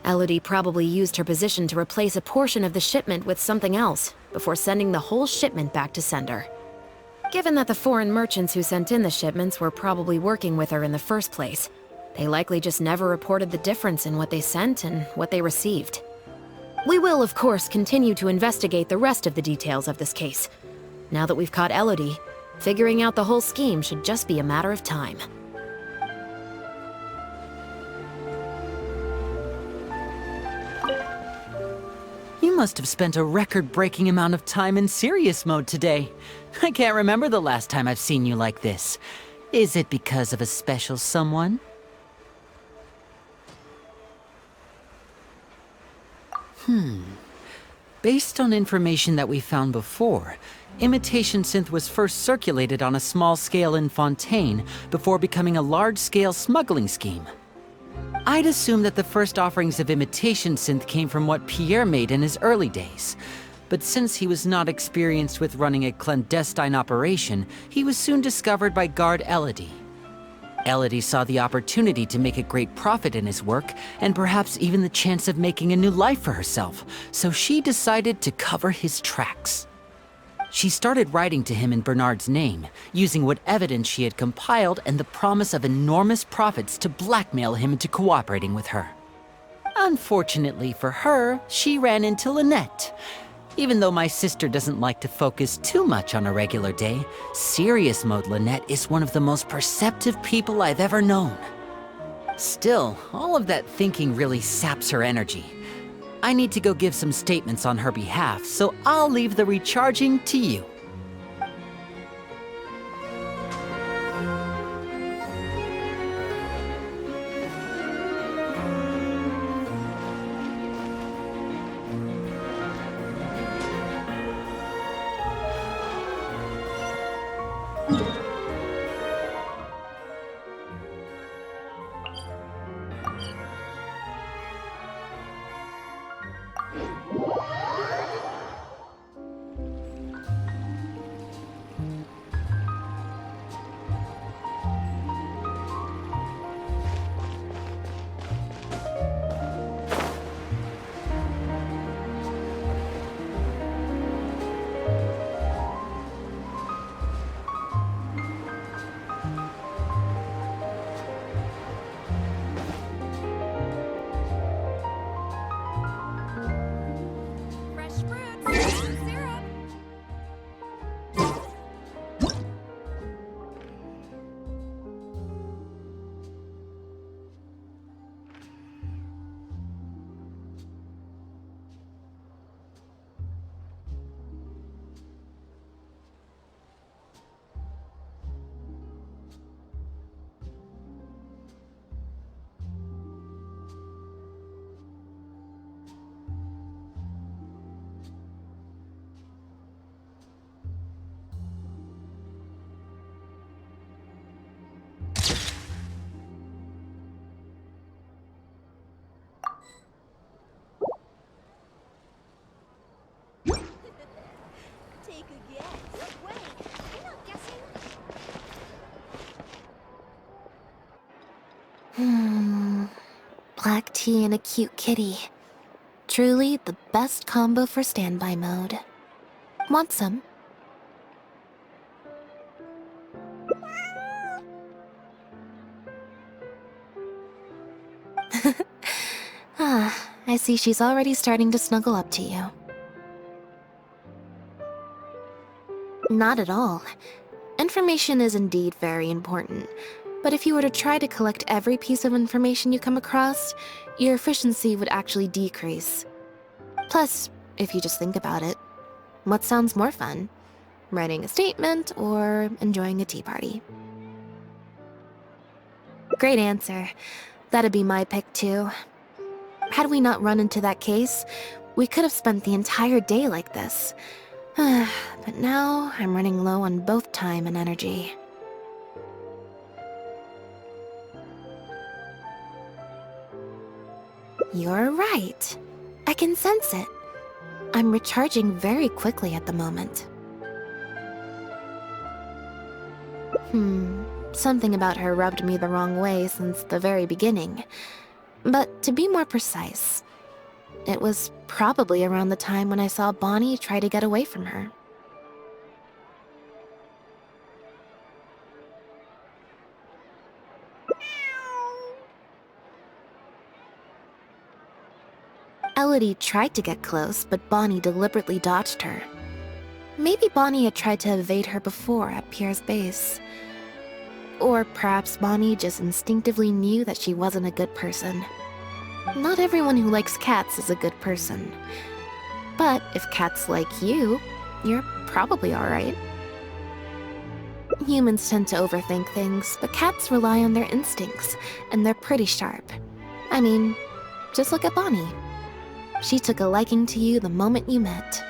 Elodie probably used her position to replace a portion of the shipment with something else before sending the whole shipment back to sender. Given that the foreign merchants who sent in the shipments were probably working with her in the first place, they likely just never reported the difference in what they sent and what they received. We will, of course, continue to investigate the rest of the details of this case. Now that we've caught Elodie, figuring out the whole scheme should just be a matter of time. You must have spent a record-breaking amount of time in serious mode today. I can't remember the last time I've seen you like this. Is it because of a special someone? Based on information that we found before, imitation synth was first circulated on a small scale in Fontaine before becoming a large-scale smuggling scheme. I'd assume that the first offerings of imitation synth came from what Pierre made in his early days. But since he was not experienced with running a clandestine operation, he was soon discovered by guard Elodie. Elodie saw the opportunity to make a great profit in his work, and perhaps even the chance of making a new life for herself, so she decided to cover his tracks. She started writing to him in Bernard's name, using what evidence she had compiled and the promise of enormous profits to blackmail him into cooperating with her. Unfortunately for her, she ran into Lynette. Even though my sister doesn't like to focus too much on a regular day, serious mode Lynette is one of the most perceptive people I've ever known. Still, all of that thinking really saps her energy. I need to go give some statements on her behalf, so I'll leave the recharging to you. Black tea and a cute kitty. Truly the best combo for standby mode. Want some? I see she's already starting to snuggle up to you. Not at all. Information is indeed very important. But if you were to try to collect every piece of information you come across, your efficiency would actually decrease. Plus, if you just think about it, what sounds more fun? Writing a statement or enjoying a tea party? Great answer. That'd be my pick too. Had we not run into that case, we could have spent the entire day like this. But now I'm running low on both time and energy. You're right. I can sense it. I'm recharging very quickly at the moment. something about her rubbed me the wrong way since the very beginning. But to be more precise, it was probably around the time when I saw Bonnie try to get away from her. Elodie tried to get close, but Bonnie deliberately dodged her. Maybe Bonnie had tried to evade her before at Pierre's base. Or perhaps Bonnie just instinctively knew that she wasn't a good person. Not everyone who likes cats is a good person. But if cats like you, you're probably alright. Humans tend to overthink things, but cats rely on their instincts, and they're pretty sharp. I mean, just look at Bonnie. She took a liking to you the moment you met.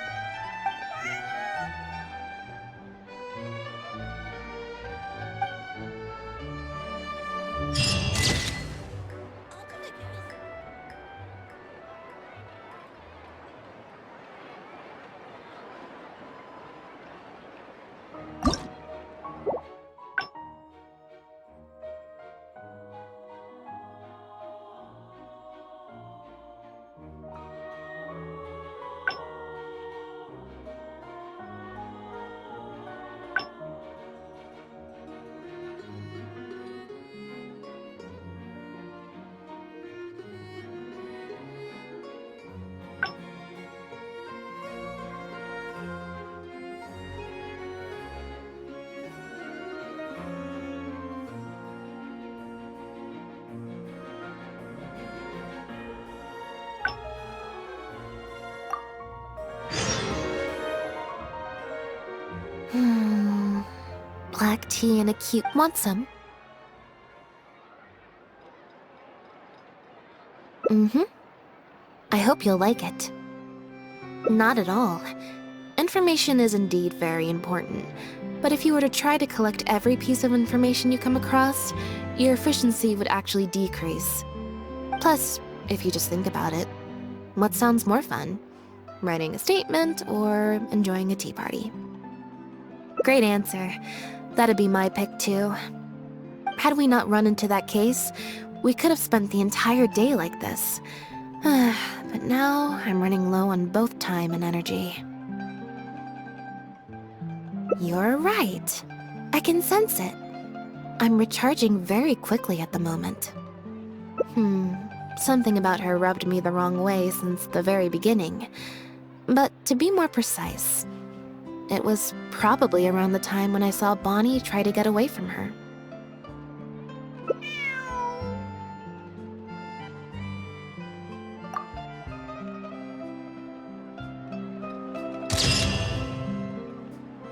Black tea and a cute... Want some? I hope you'll like it. Not at all. Information is indeed very important, but if you were to try to collect every piece of information you come across, your efficiency would actually decrease. Plus, if you just think about it, what sounds more fun? Writing a statement or enjoying a tea party? Great answer. That'd be my pick too. Had we not run into that case, we could have spent the entire day like this. But now, I'm running low on both time and energy. You're right. I can sense it. I'm recharging very quickly at the moment. Something about her rubbed me the wrong way since the very beginning. But to be more precise, it was probably around the time when I saw Bonnie try to get away from her.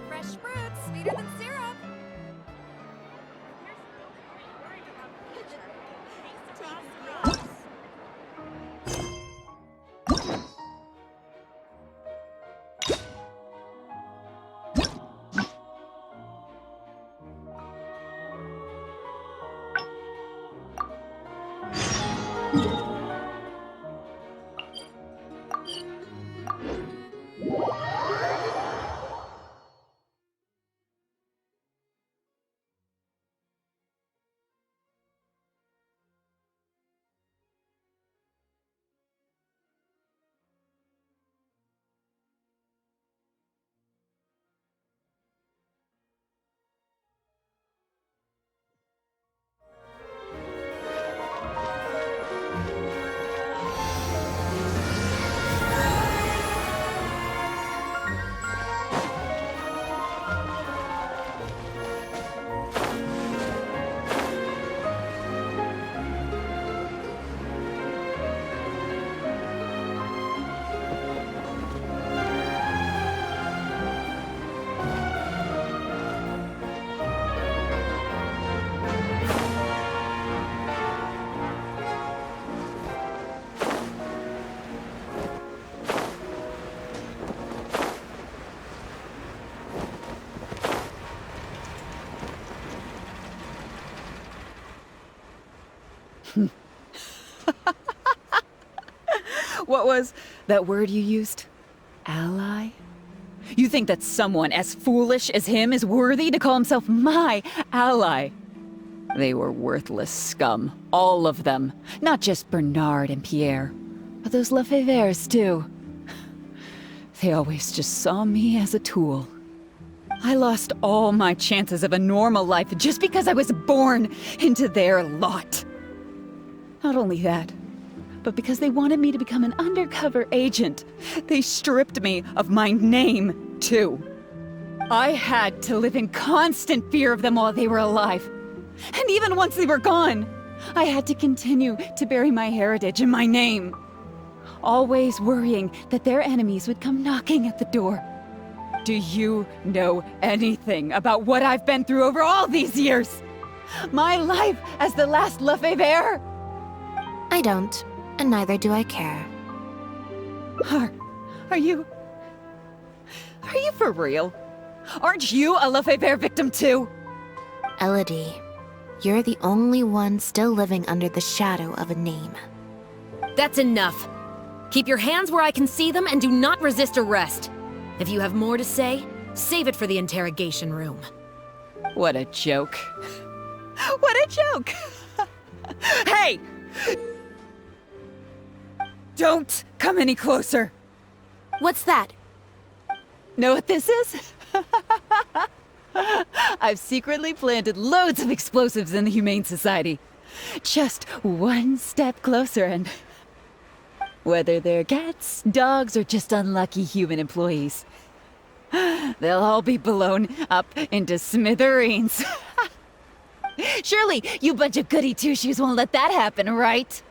Fresh fruit, sweeter than syrup. What was that word you used? Ally? You think that someone as foolish as him is worthy to call himself my ally? They were worthless scum. All of them. Not just Bernard and Pierre, but those Lefebvres too. They always just saw me as a tool. I lost all my chances of a normal life just because I was born into their lot. Not only that, but because they wanted me to become an undercover agent, they stripped me of my name, too. I had to live in constant fear of them while they were alive. And even once they were gone, I had to continue to bury my heritage and my name. Always worrying that their enemies would come knocking at the door. Do you know anything about what I've been through over all these years? My life as the last Lefebvre? I don't, and neither do I care. Are you for real? Aren't you a Lefebvre victim too? Elodie, you're the only one still living under the shadow of a name. That's enough. Keep your hands where I can see them and do not resist arrest. If you have more to say, save it for the interrogation room. What a joke. What a joke! Hey! Don't come any closer! What's that? Know what this is? I've secretly planted loads of explosives in the Humane Society. Just one step closer and... whether they're cats, dogs, or just unlucky human employees, they'll all be blown up into smithereens. Surely, you bunch of goody two-shoes won't let that happen, right?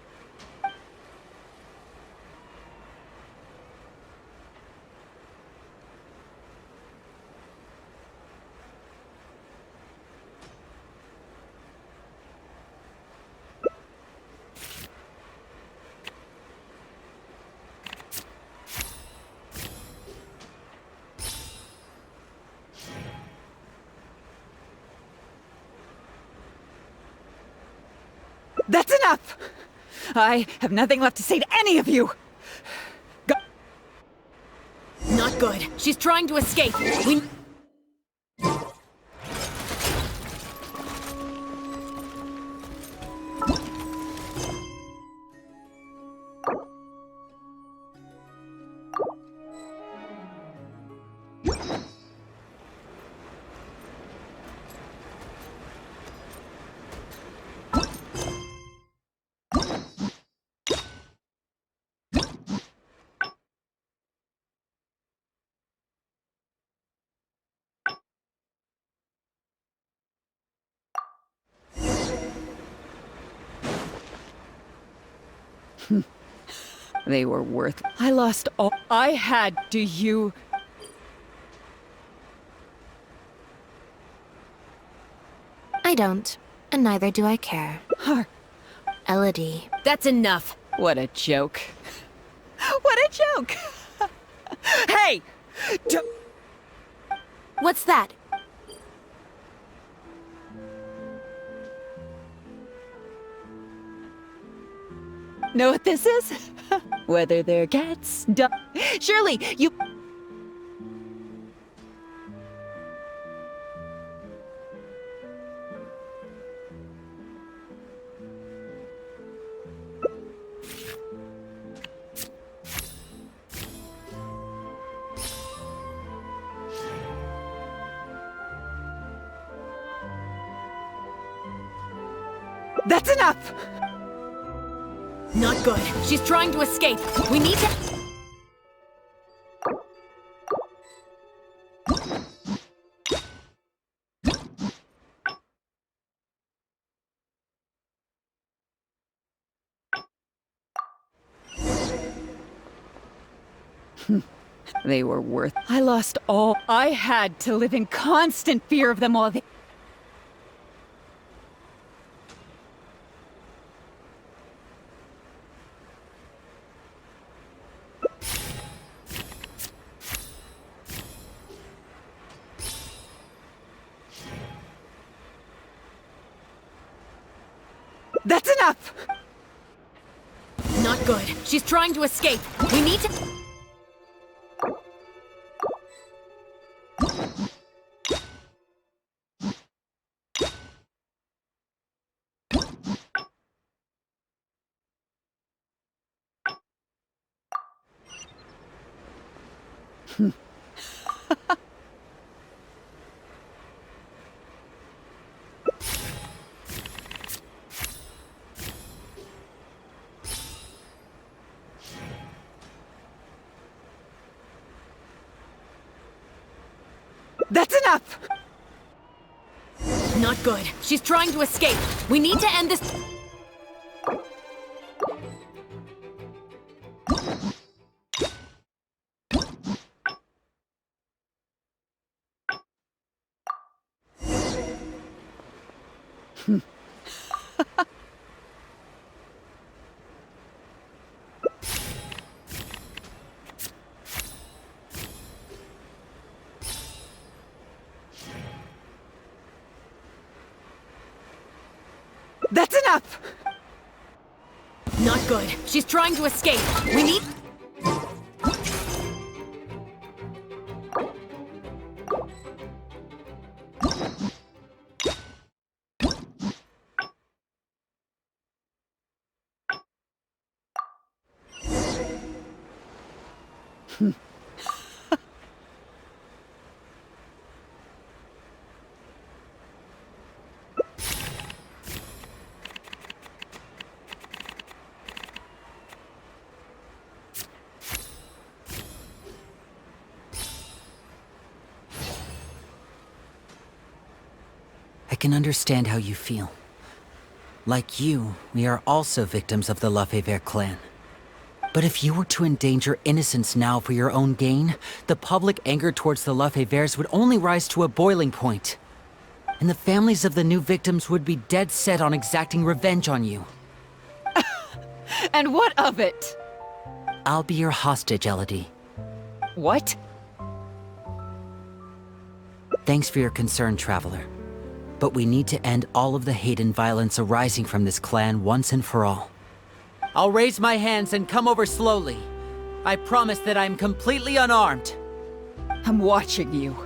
That's enough! I have nothing left to say to any of you! Go. Not good. She's trying to escape. We... They were worth... I lost all I had. Do you... I don't, and neither do I care. Elodie. That's enough. What a joke. What a joke! Hey! What's that? Know what this is? Whether they're cats, dogs... Surely, you... That's enough! Not good. She's trying to escape. We need to... They were worth... I lost all I had to live in constant fear of them all. That's enough! Not good. She's trying to escape. We need to... That's enough! Not good. She's trying to escape. We need to end this. That's enough! Not good. She's trying to escape. We need. I can understand how you feel. Like you, we are also victims of the Lefebvre clan. But if you were to endanger innocents now for your own gain, the public anger towards the Lefebvres would only rise to a boiling point. And the families of the new victims would be dead set on exacting revenge on you. And what of it? I'll be your hostage, Elodie. What? Thanks for your concern, Traveler. But we need to end all of the hate and violence arising from this clan once and for all. I'll raise my hands and come over slowly. I promise that I'm completely unarmed. I'm watching you.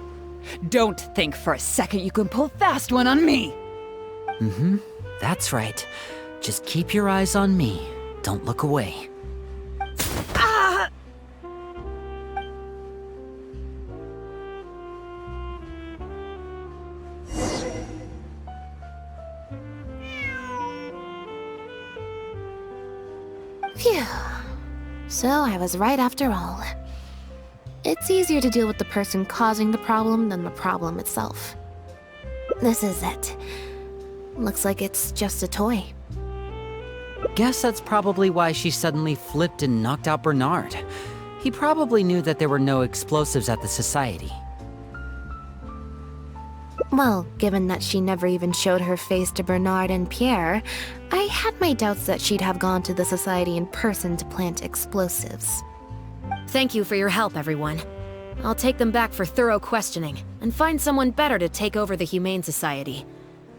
Don't think for a second you can pull fast one on me! Mm-hmm. That's right. Just keep your eyes on me. Don't look away. Ah! Phew. So I was right after all. It's easier to deal with the person causing the problem than the problem itself. This is it. Looks like it's just a toy. Guess that's probably why she suddenly flipped and knocked out Bernard. He probably knew that there were no explosives at the Society. Well, given that she never even showed her face to Bernard and Pierre, I had my doubts that she'd have gone to the Society in person to plant explosives. Thank you for your help, everyone. I'll take them back for thorough questioning and find someone better to take over the Humane Society.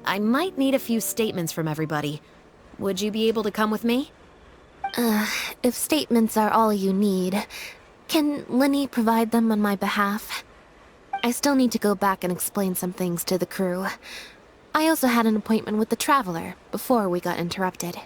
I might need a few statements from everybody. Would you be able to come with me? If statements are all you need, can Lenny provide them on my behalf? I still need to go back and explain some things to the crew. I also had an appointment with the Traveler before we got interrupted.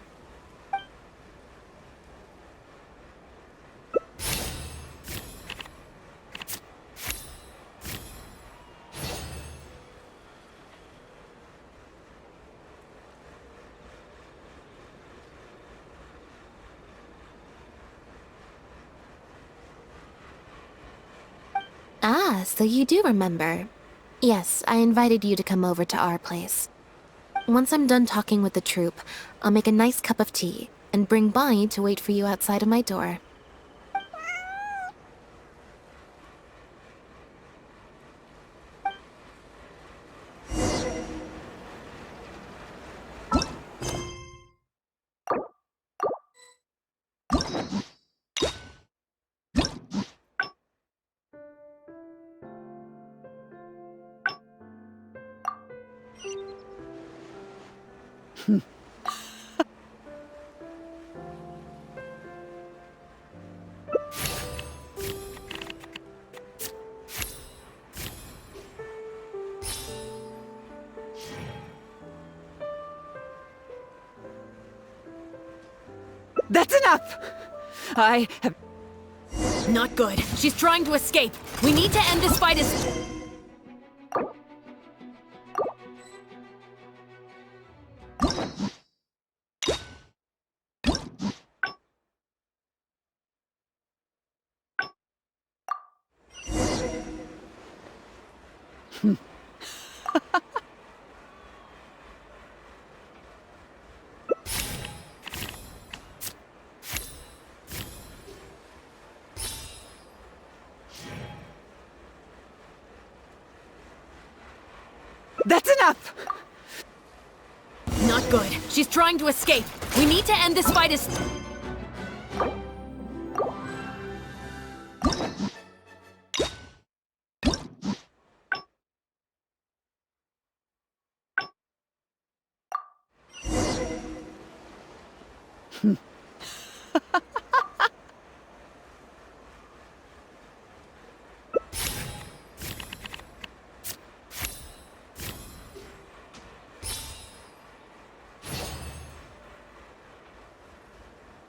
Ah, so you do remember. Yes, I invited you to come over to our place. Once I'm done talking with the troupe, I'll make a nice cup of tea and bring Bonnie to wait for you outside of my door. That's enough! I have... Not good. She's trying to escape. We need to end this fight as... That's enough! Not good. She's trying to escape. We need to end this fight as...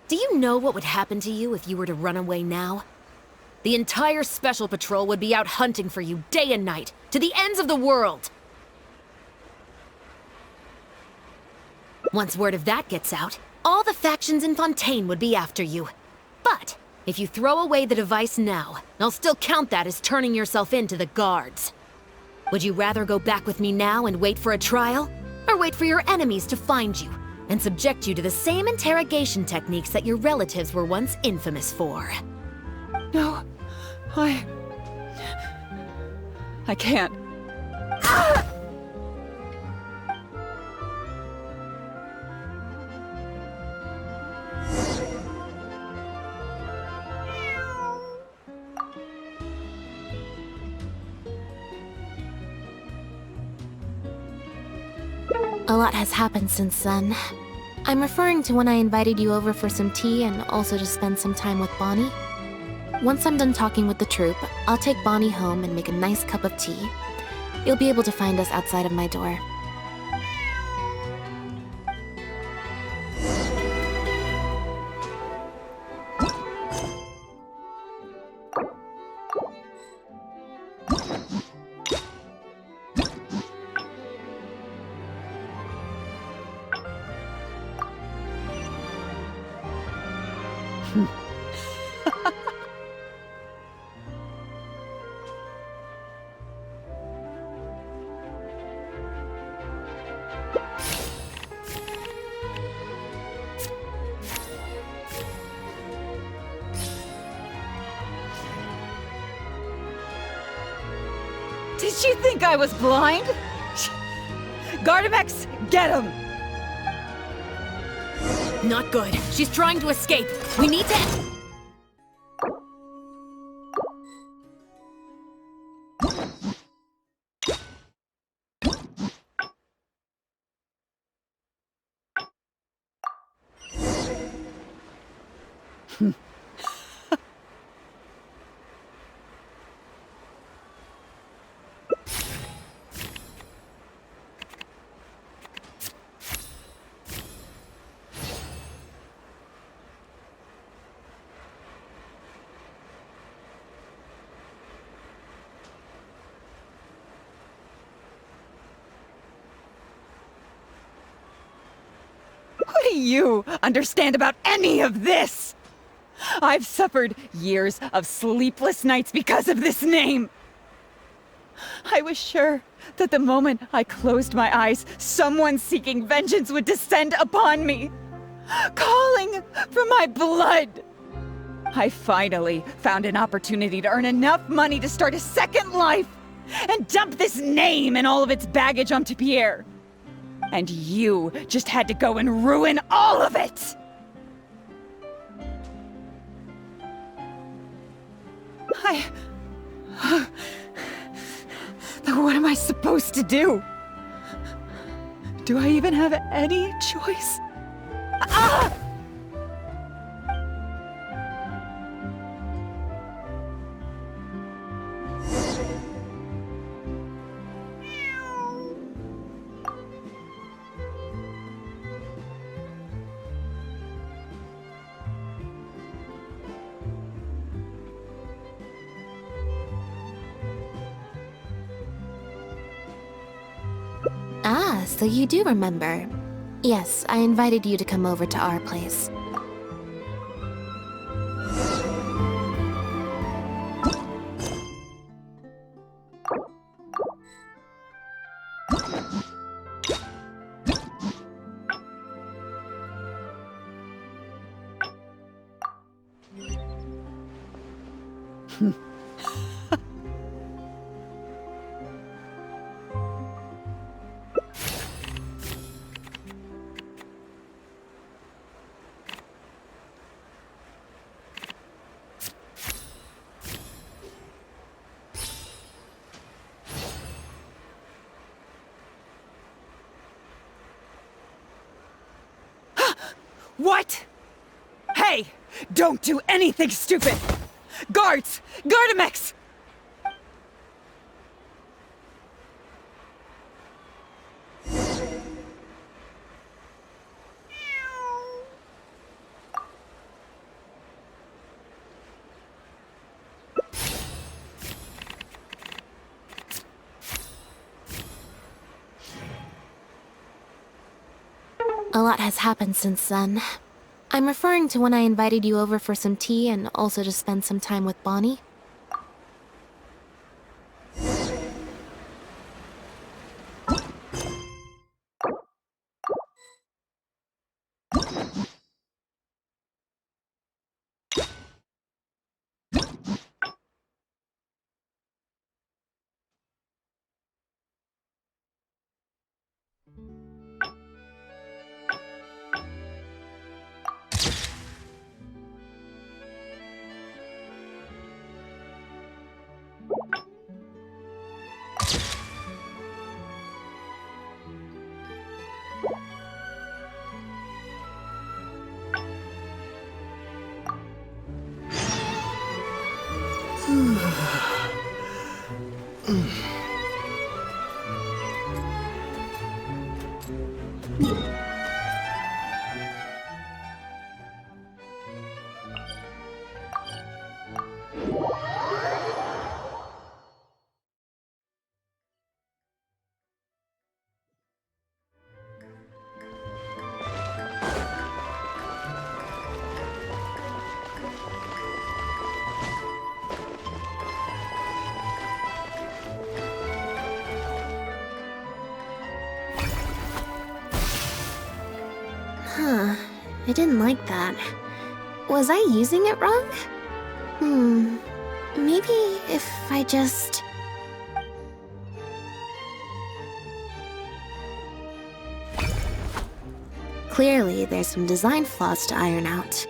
Do you know what would happen to you if you were to run away now? The entire Special Patrol would be out hunting for you day and night, to the ends of the world! Once word of that gets out, all the factions in Fontaine would be after you. But, if you throw away the device now, I'll still count that as turning yourself in to the guards. Would you rather go back with me now and wait for a trial? Or wait for your enemies to find you, and subject you to the same interrogation techniques that your relatives were once infamous for? No, I can't. A lot has happened since then. I'm referring to when I invited you over for some tea and also to spend some time with Bonnie. Once I'm done talking with the troupe, I'll take Bonnie home and make a nice cup of tea. You'll be able to find us outside of my door. Did you think I was blind? Gardamex, get him! Not good. She's trying to escape. We need to... What do you understand about any of this? I've suffered years of sleepless nights because of this name. I was sure that the moment I closed my eyes, someone seeking vengeance would descend upon me, calling for my blood. I finally found an opportunity to earn enough money to start a second life and dump this name and all of its baggage onto Pierre. And you just had to go and ruin all of it! What am I supposed to do? Do I even have any choice? Ah! Ah, so you do remember. Yes, I invited you to come over to our place. What? Hey! Don't do anything stupid! Guards! Gardamex! A lot has happened since then. I'm referring to when I invited you over for some tea and also to spend some time with Bonnie. Huh, I didn't like that. Was I using it wrong? Maybe if I just... Clearly, there's some design flaws to iron out.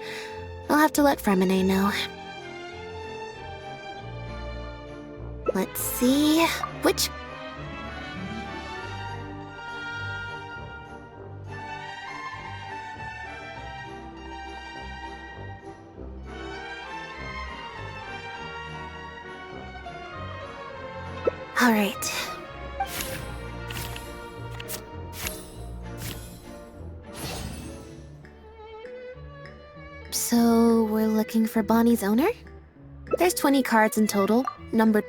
I'll have to let Fremine know. Let's see... which... All right. So, we're looking for Bonnie's owner? There's 20 cards in total, numbered...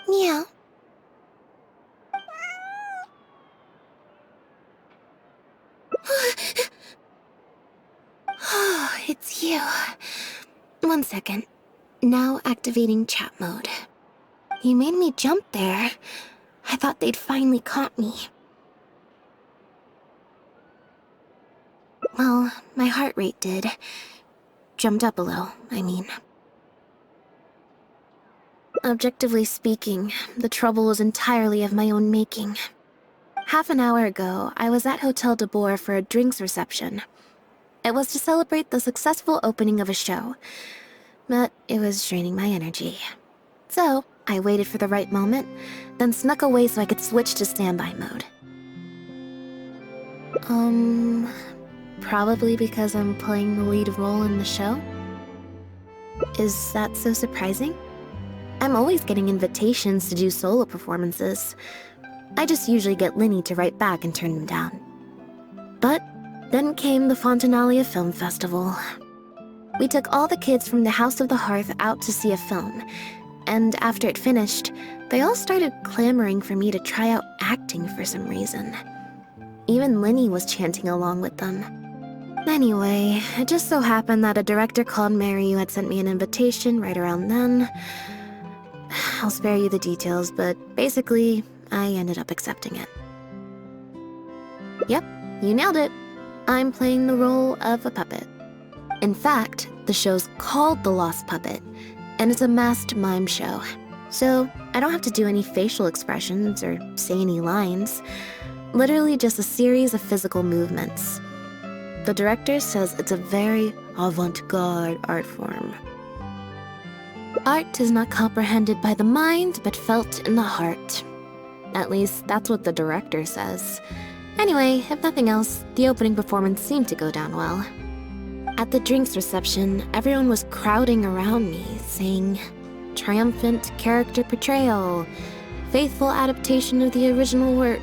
Meow. Oh, it's you. 1 second. Now activating chat mode. You made me jump there. I thought they'd finally caught me. Well, my heart rate did. Jumped up a little, I mean. Objectively speaking, the trouble was entirely of my own making. Half an hour ago, I was at Hotel de Boer for a drinks reception. It was to celebrate the successful opening of a show, but it was draining my energy. So, I waited for the right moment, then snuck away so I could switch to standby mode. Probably because I'm playing the lead role in the show? Is that so surprising? I'm always getting invitations to do solo performances. I just usually get Linny to write back and turn them down. But then came the Fontanalia Film Festival. We took all the kids from the House of the Hearth out to see a film, and after it finished, they all started clamoring for me to try out acting for some reason. Even Linny was chanting along with them. Anyway, it just so happened that a director called Mary who had sent me an invitation right around then. I'll spare you the details, but basically, I ended up accepting it. Yep, you nailed it. I'm playing the role of a puppet. In fact, the show's called The Lost Puppet, and it's a masked mime show. So, I don't have to do any facial expressions or say any lines. Literally just a series of physical movements. The director says it's a very avant-garde art form. Art is not comprehended by the mind, but felt in the heart. At least, that's what the director says. Anyway, if nothing else, the opening performance seemed to go down well. At the drinks reception, everyone was crowding around me, saying, "Triumphant character portrayal, faithful adaptation of the original work,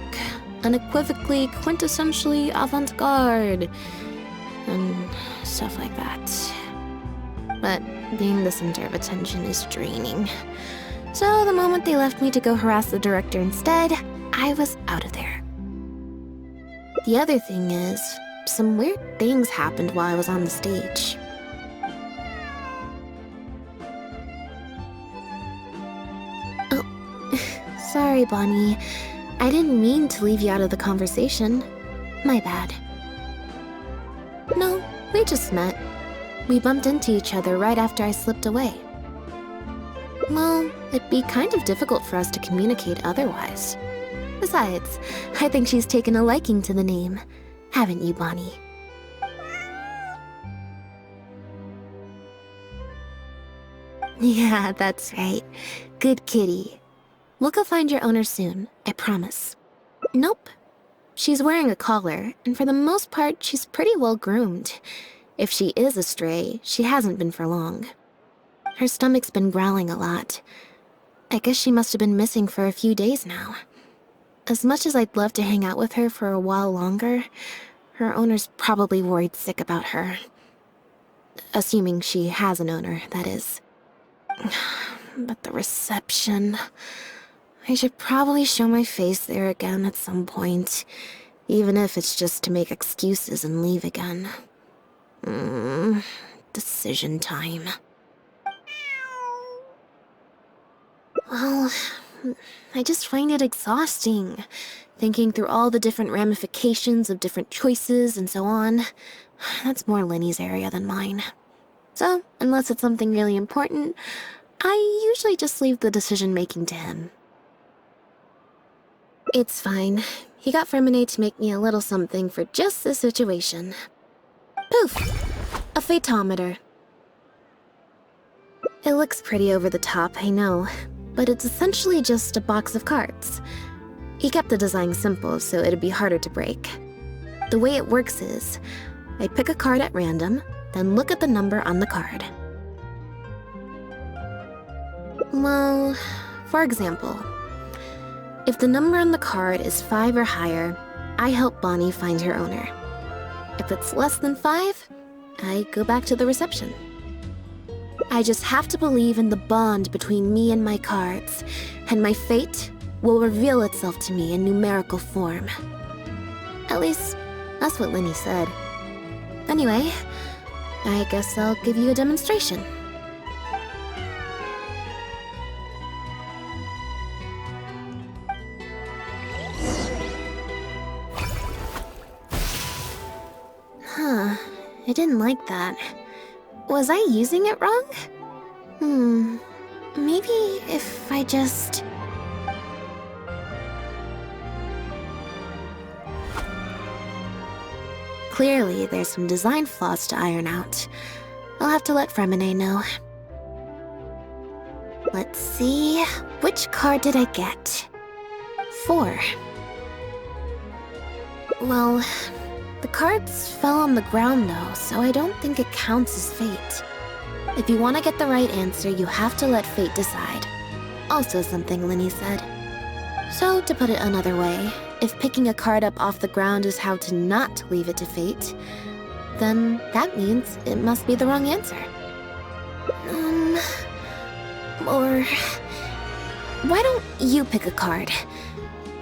unequivocally, quintessentially avant-garde," and stuff like that. But being the center of attention is draining. So the moment they left me to go harass the director instead, I was out of there. The other thing is, some weird things happened while I was on the stage. Oh, sorry, Bonnie. I didn't mean to leave you out of the conversation. My bad. No, we just met. We bumped into each other right after I slipped away. Well, it'd be kind of difficult for us to communicate otherwise. Besides, I think she's taken a liking to the name. Haven't you, Bonnie? Yeah, that's right. Good kitty. We'll go find your owner soon, I promise. Nope. She's wearing a collar, and for the most part, she's pretty well groomed. If she is a stray, she hasn't been for long. Her stomach's been growling a lot. I guess she must have been missing for a few days now. As much as I'd love to hang out with her for a while longer, her owner's probably worried sick about her. Assuming she has an owner, that is. But the reception... I should probably show my face there again at some point, even if it's just to make excuses and leave again. Decision time. Well, I just find it exhausting, thinking through all the different ramifications of different choices and so on. That's more Lenny's area than mine. So, unless it's something really important, I usually just leave the decision-making to him. It's fine. He got Fermine to make me a little something for just this situation. Poof! A phaetometer. It looks pretty over the top, I know, but it's essentially just a box of cards. He kept the design simple, so it'd be harder to break. The way it works is, I pick a card at random, then look at the number on the card. Well, for example, if the number on the card is 5 or higher, I help Bonnie find her owner. If it's less than 5, I go back to the reception. I just have to believe in the bond between me and my cards, and my fate will reveal itself to me in numerical form. At least, that's what Lenny said. Anyway, I guess I'll give you a demonstration. I didn't like that. Was I using it wrong? Maybe if I just... Clearly, there's some design flaws to iron out. I'll have to let Fremine know. Let's see... Which card did I get? 4. Well, the cards fell on the ground though, so I don't think it counts as fate. If you want to get the right answer, you have to let fate decide. Also something Linny said. So, to put it another way, if picking a card up off the ground is how to not leave it to fate, then that means it must be the wrong answer. Or... Why don't you pick a card?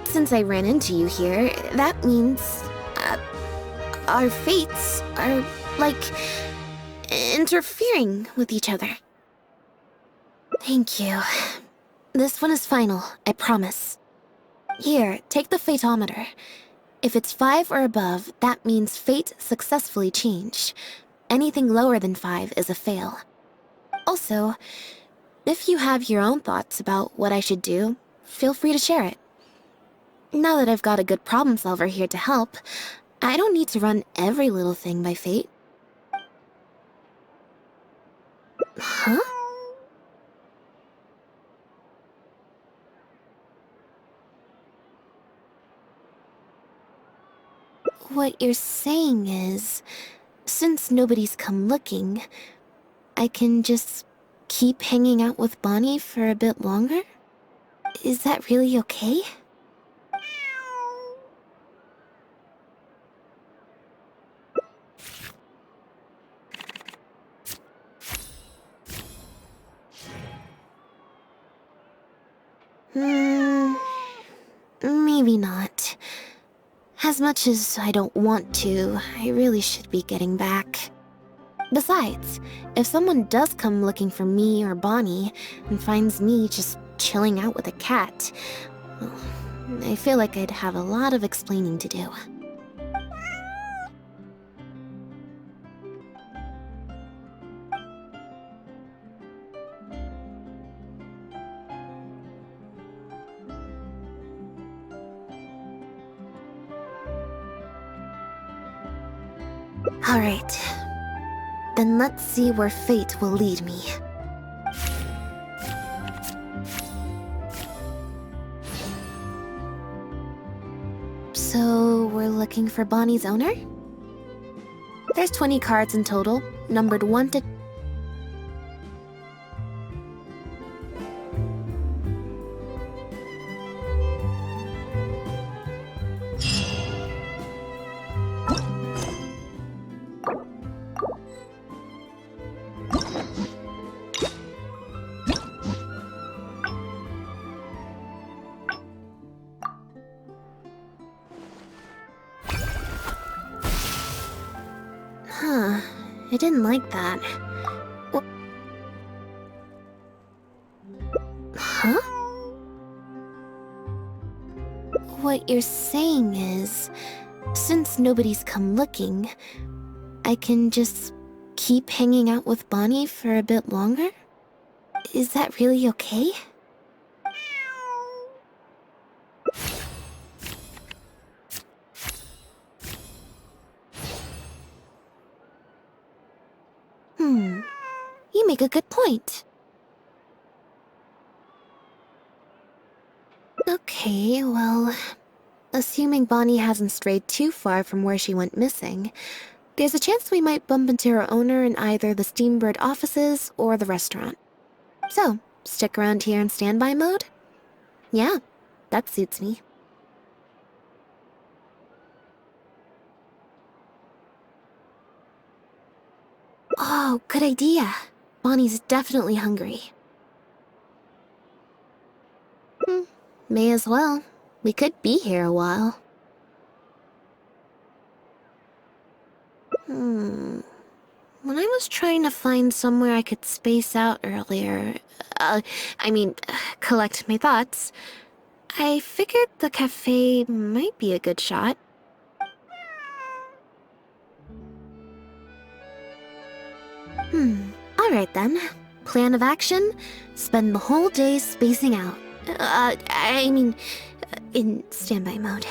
Since I ran into you here, that means... our fates are, like, interfering with each other. Thank you. This one is final, I promise. Here, take the fatometer. If it's 5 or above, that means fate successfully changed. Anything lower than 5 is a fail. Also, if you have your own thoughts about what I should do, feel free to share it. Now that I've got a good problem solver here to help, I don't need to run every little thing by fate. Huh? What you're saying is, since nobody's come looking, I can just keep hanging out with Bonnie for a bit longer? Is that really okay? Maybe not. As much as I don't want to, I really should be getting back. Besides, if someone does come looking for me or Bonnie and finds me just chilling out with a cat, I feel like I'd have a lot of explaining to do. Alright. Then let's see where fate will lead me. So, we're looking for Bonnie's owner? There's 20 cards in total, numbered 1 to... Huh, I didn't like that. Huh? What you're saying is, since nobody's come looking, I can just keep hanging out with Bonnie for a bit longer? Is that really okay? You make a good point. Okay, well, assuming Bonnie hasn't strayed too far from where she went missing, there's a chance we might bump into her owner in either the Steambird offices or the restaurant. So, stick around here in standby mode? Yeah, that suits me. Oh, good idea. Bonnie's definitely hungry. May as well. We could be here a while. When I was trying to find somewhere I could space out earlier, collect my thoughts, I figured the cafe might be a good shot. Alright then. Plan of action? Spend the whole day spacing out. In standby mode.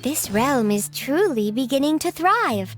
This realm is truly beginning to thrive.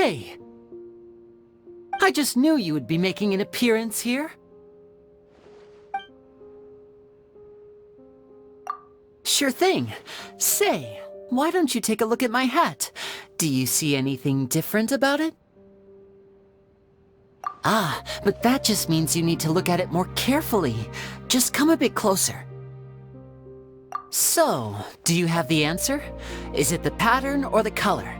Hey! I just knew you would be making an appearance here. Sure thing. Say, why don't you take a look at my hat? Do you see anything different about it? Ah, but that just means you need to look at it more carefully. Just come a bit closer. So, do you have the answer? Is it the pattern or the color?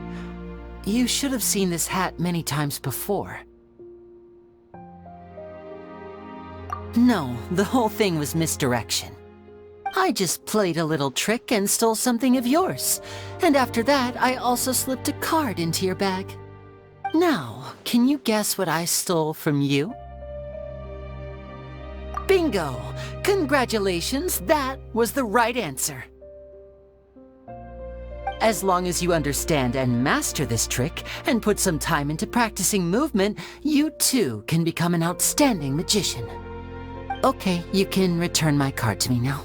You should have seen this hat many times before. No, the whole thing was misdirection. I just played a little trick and stole something of yours. And after that, I also slipped a card into your bag. Now, can you guess what I stole from you? Bingo! Congratulations, that was the right answer. As long as you understand and master this trick, and put some time into practicing movement, you too can become an outstanding magician. Okay, you can return my card to me now.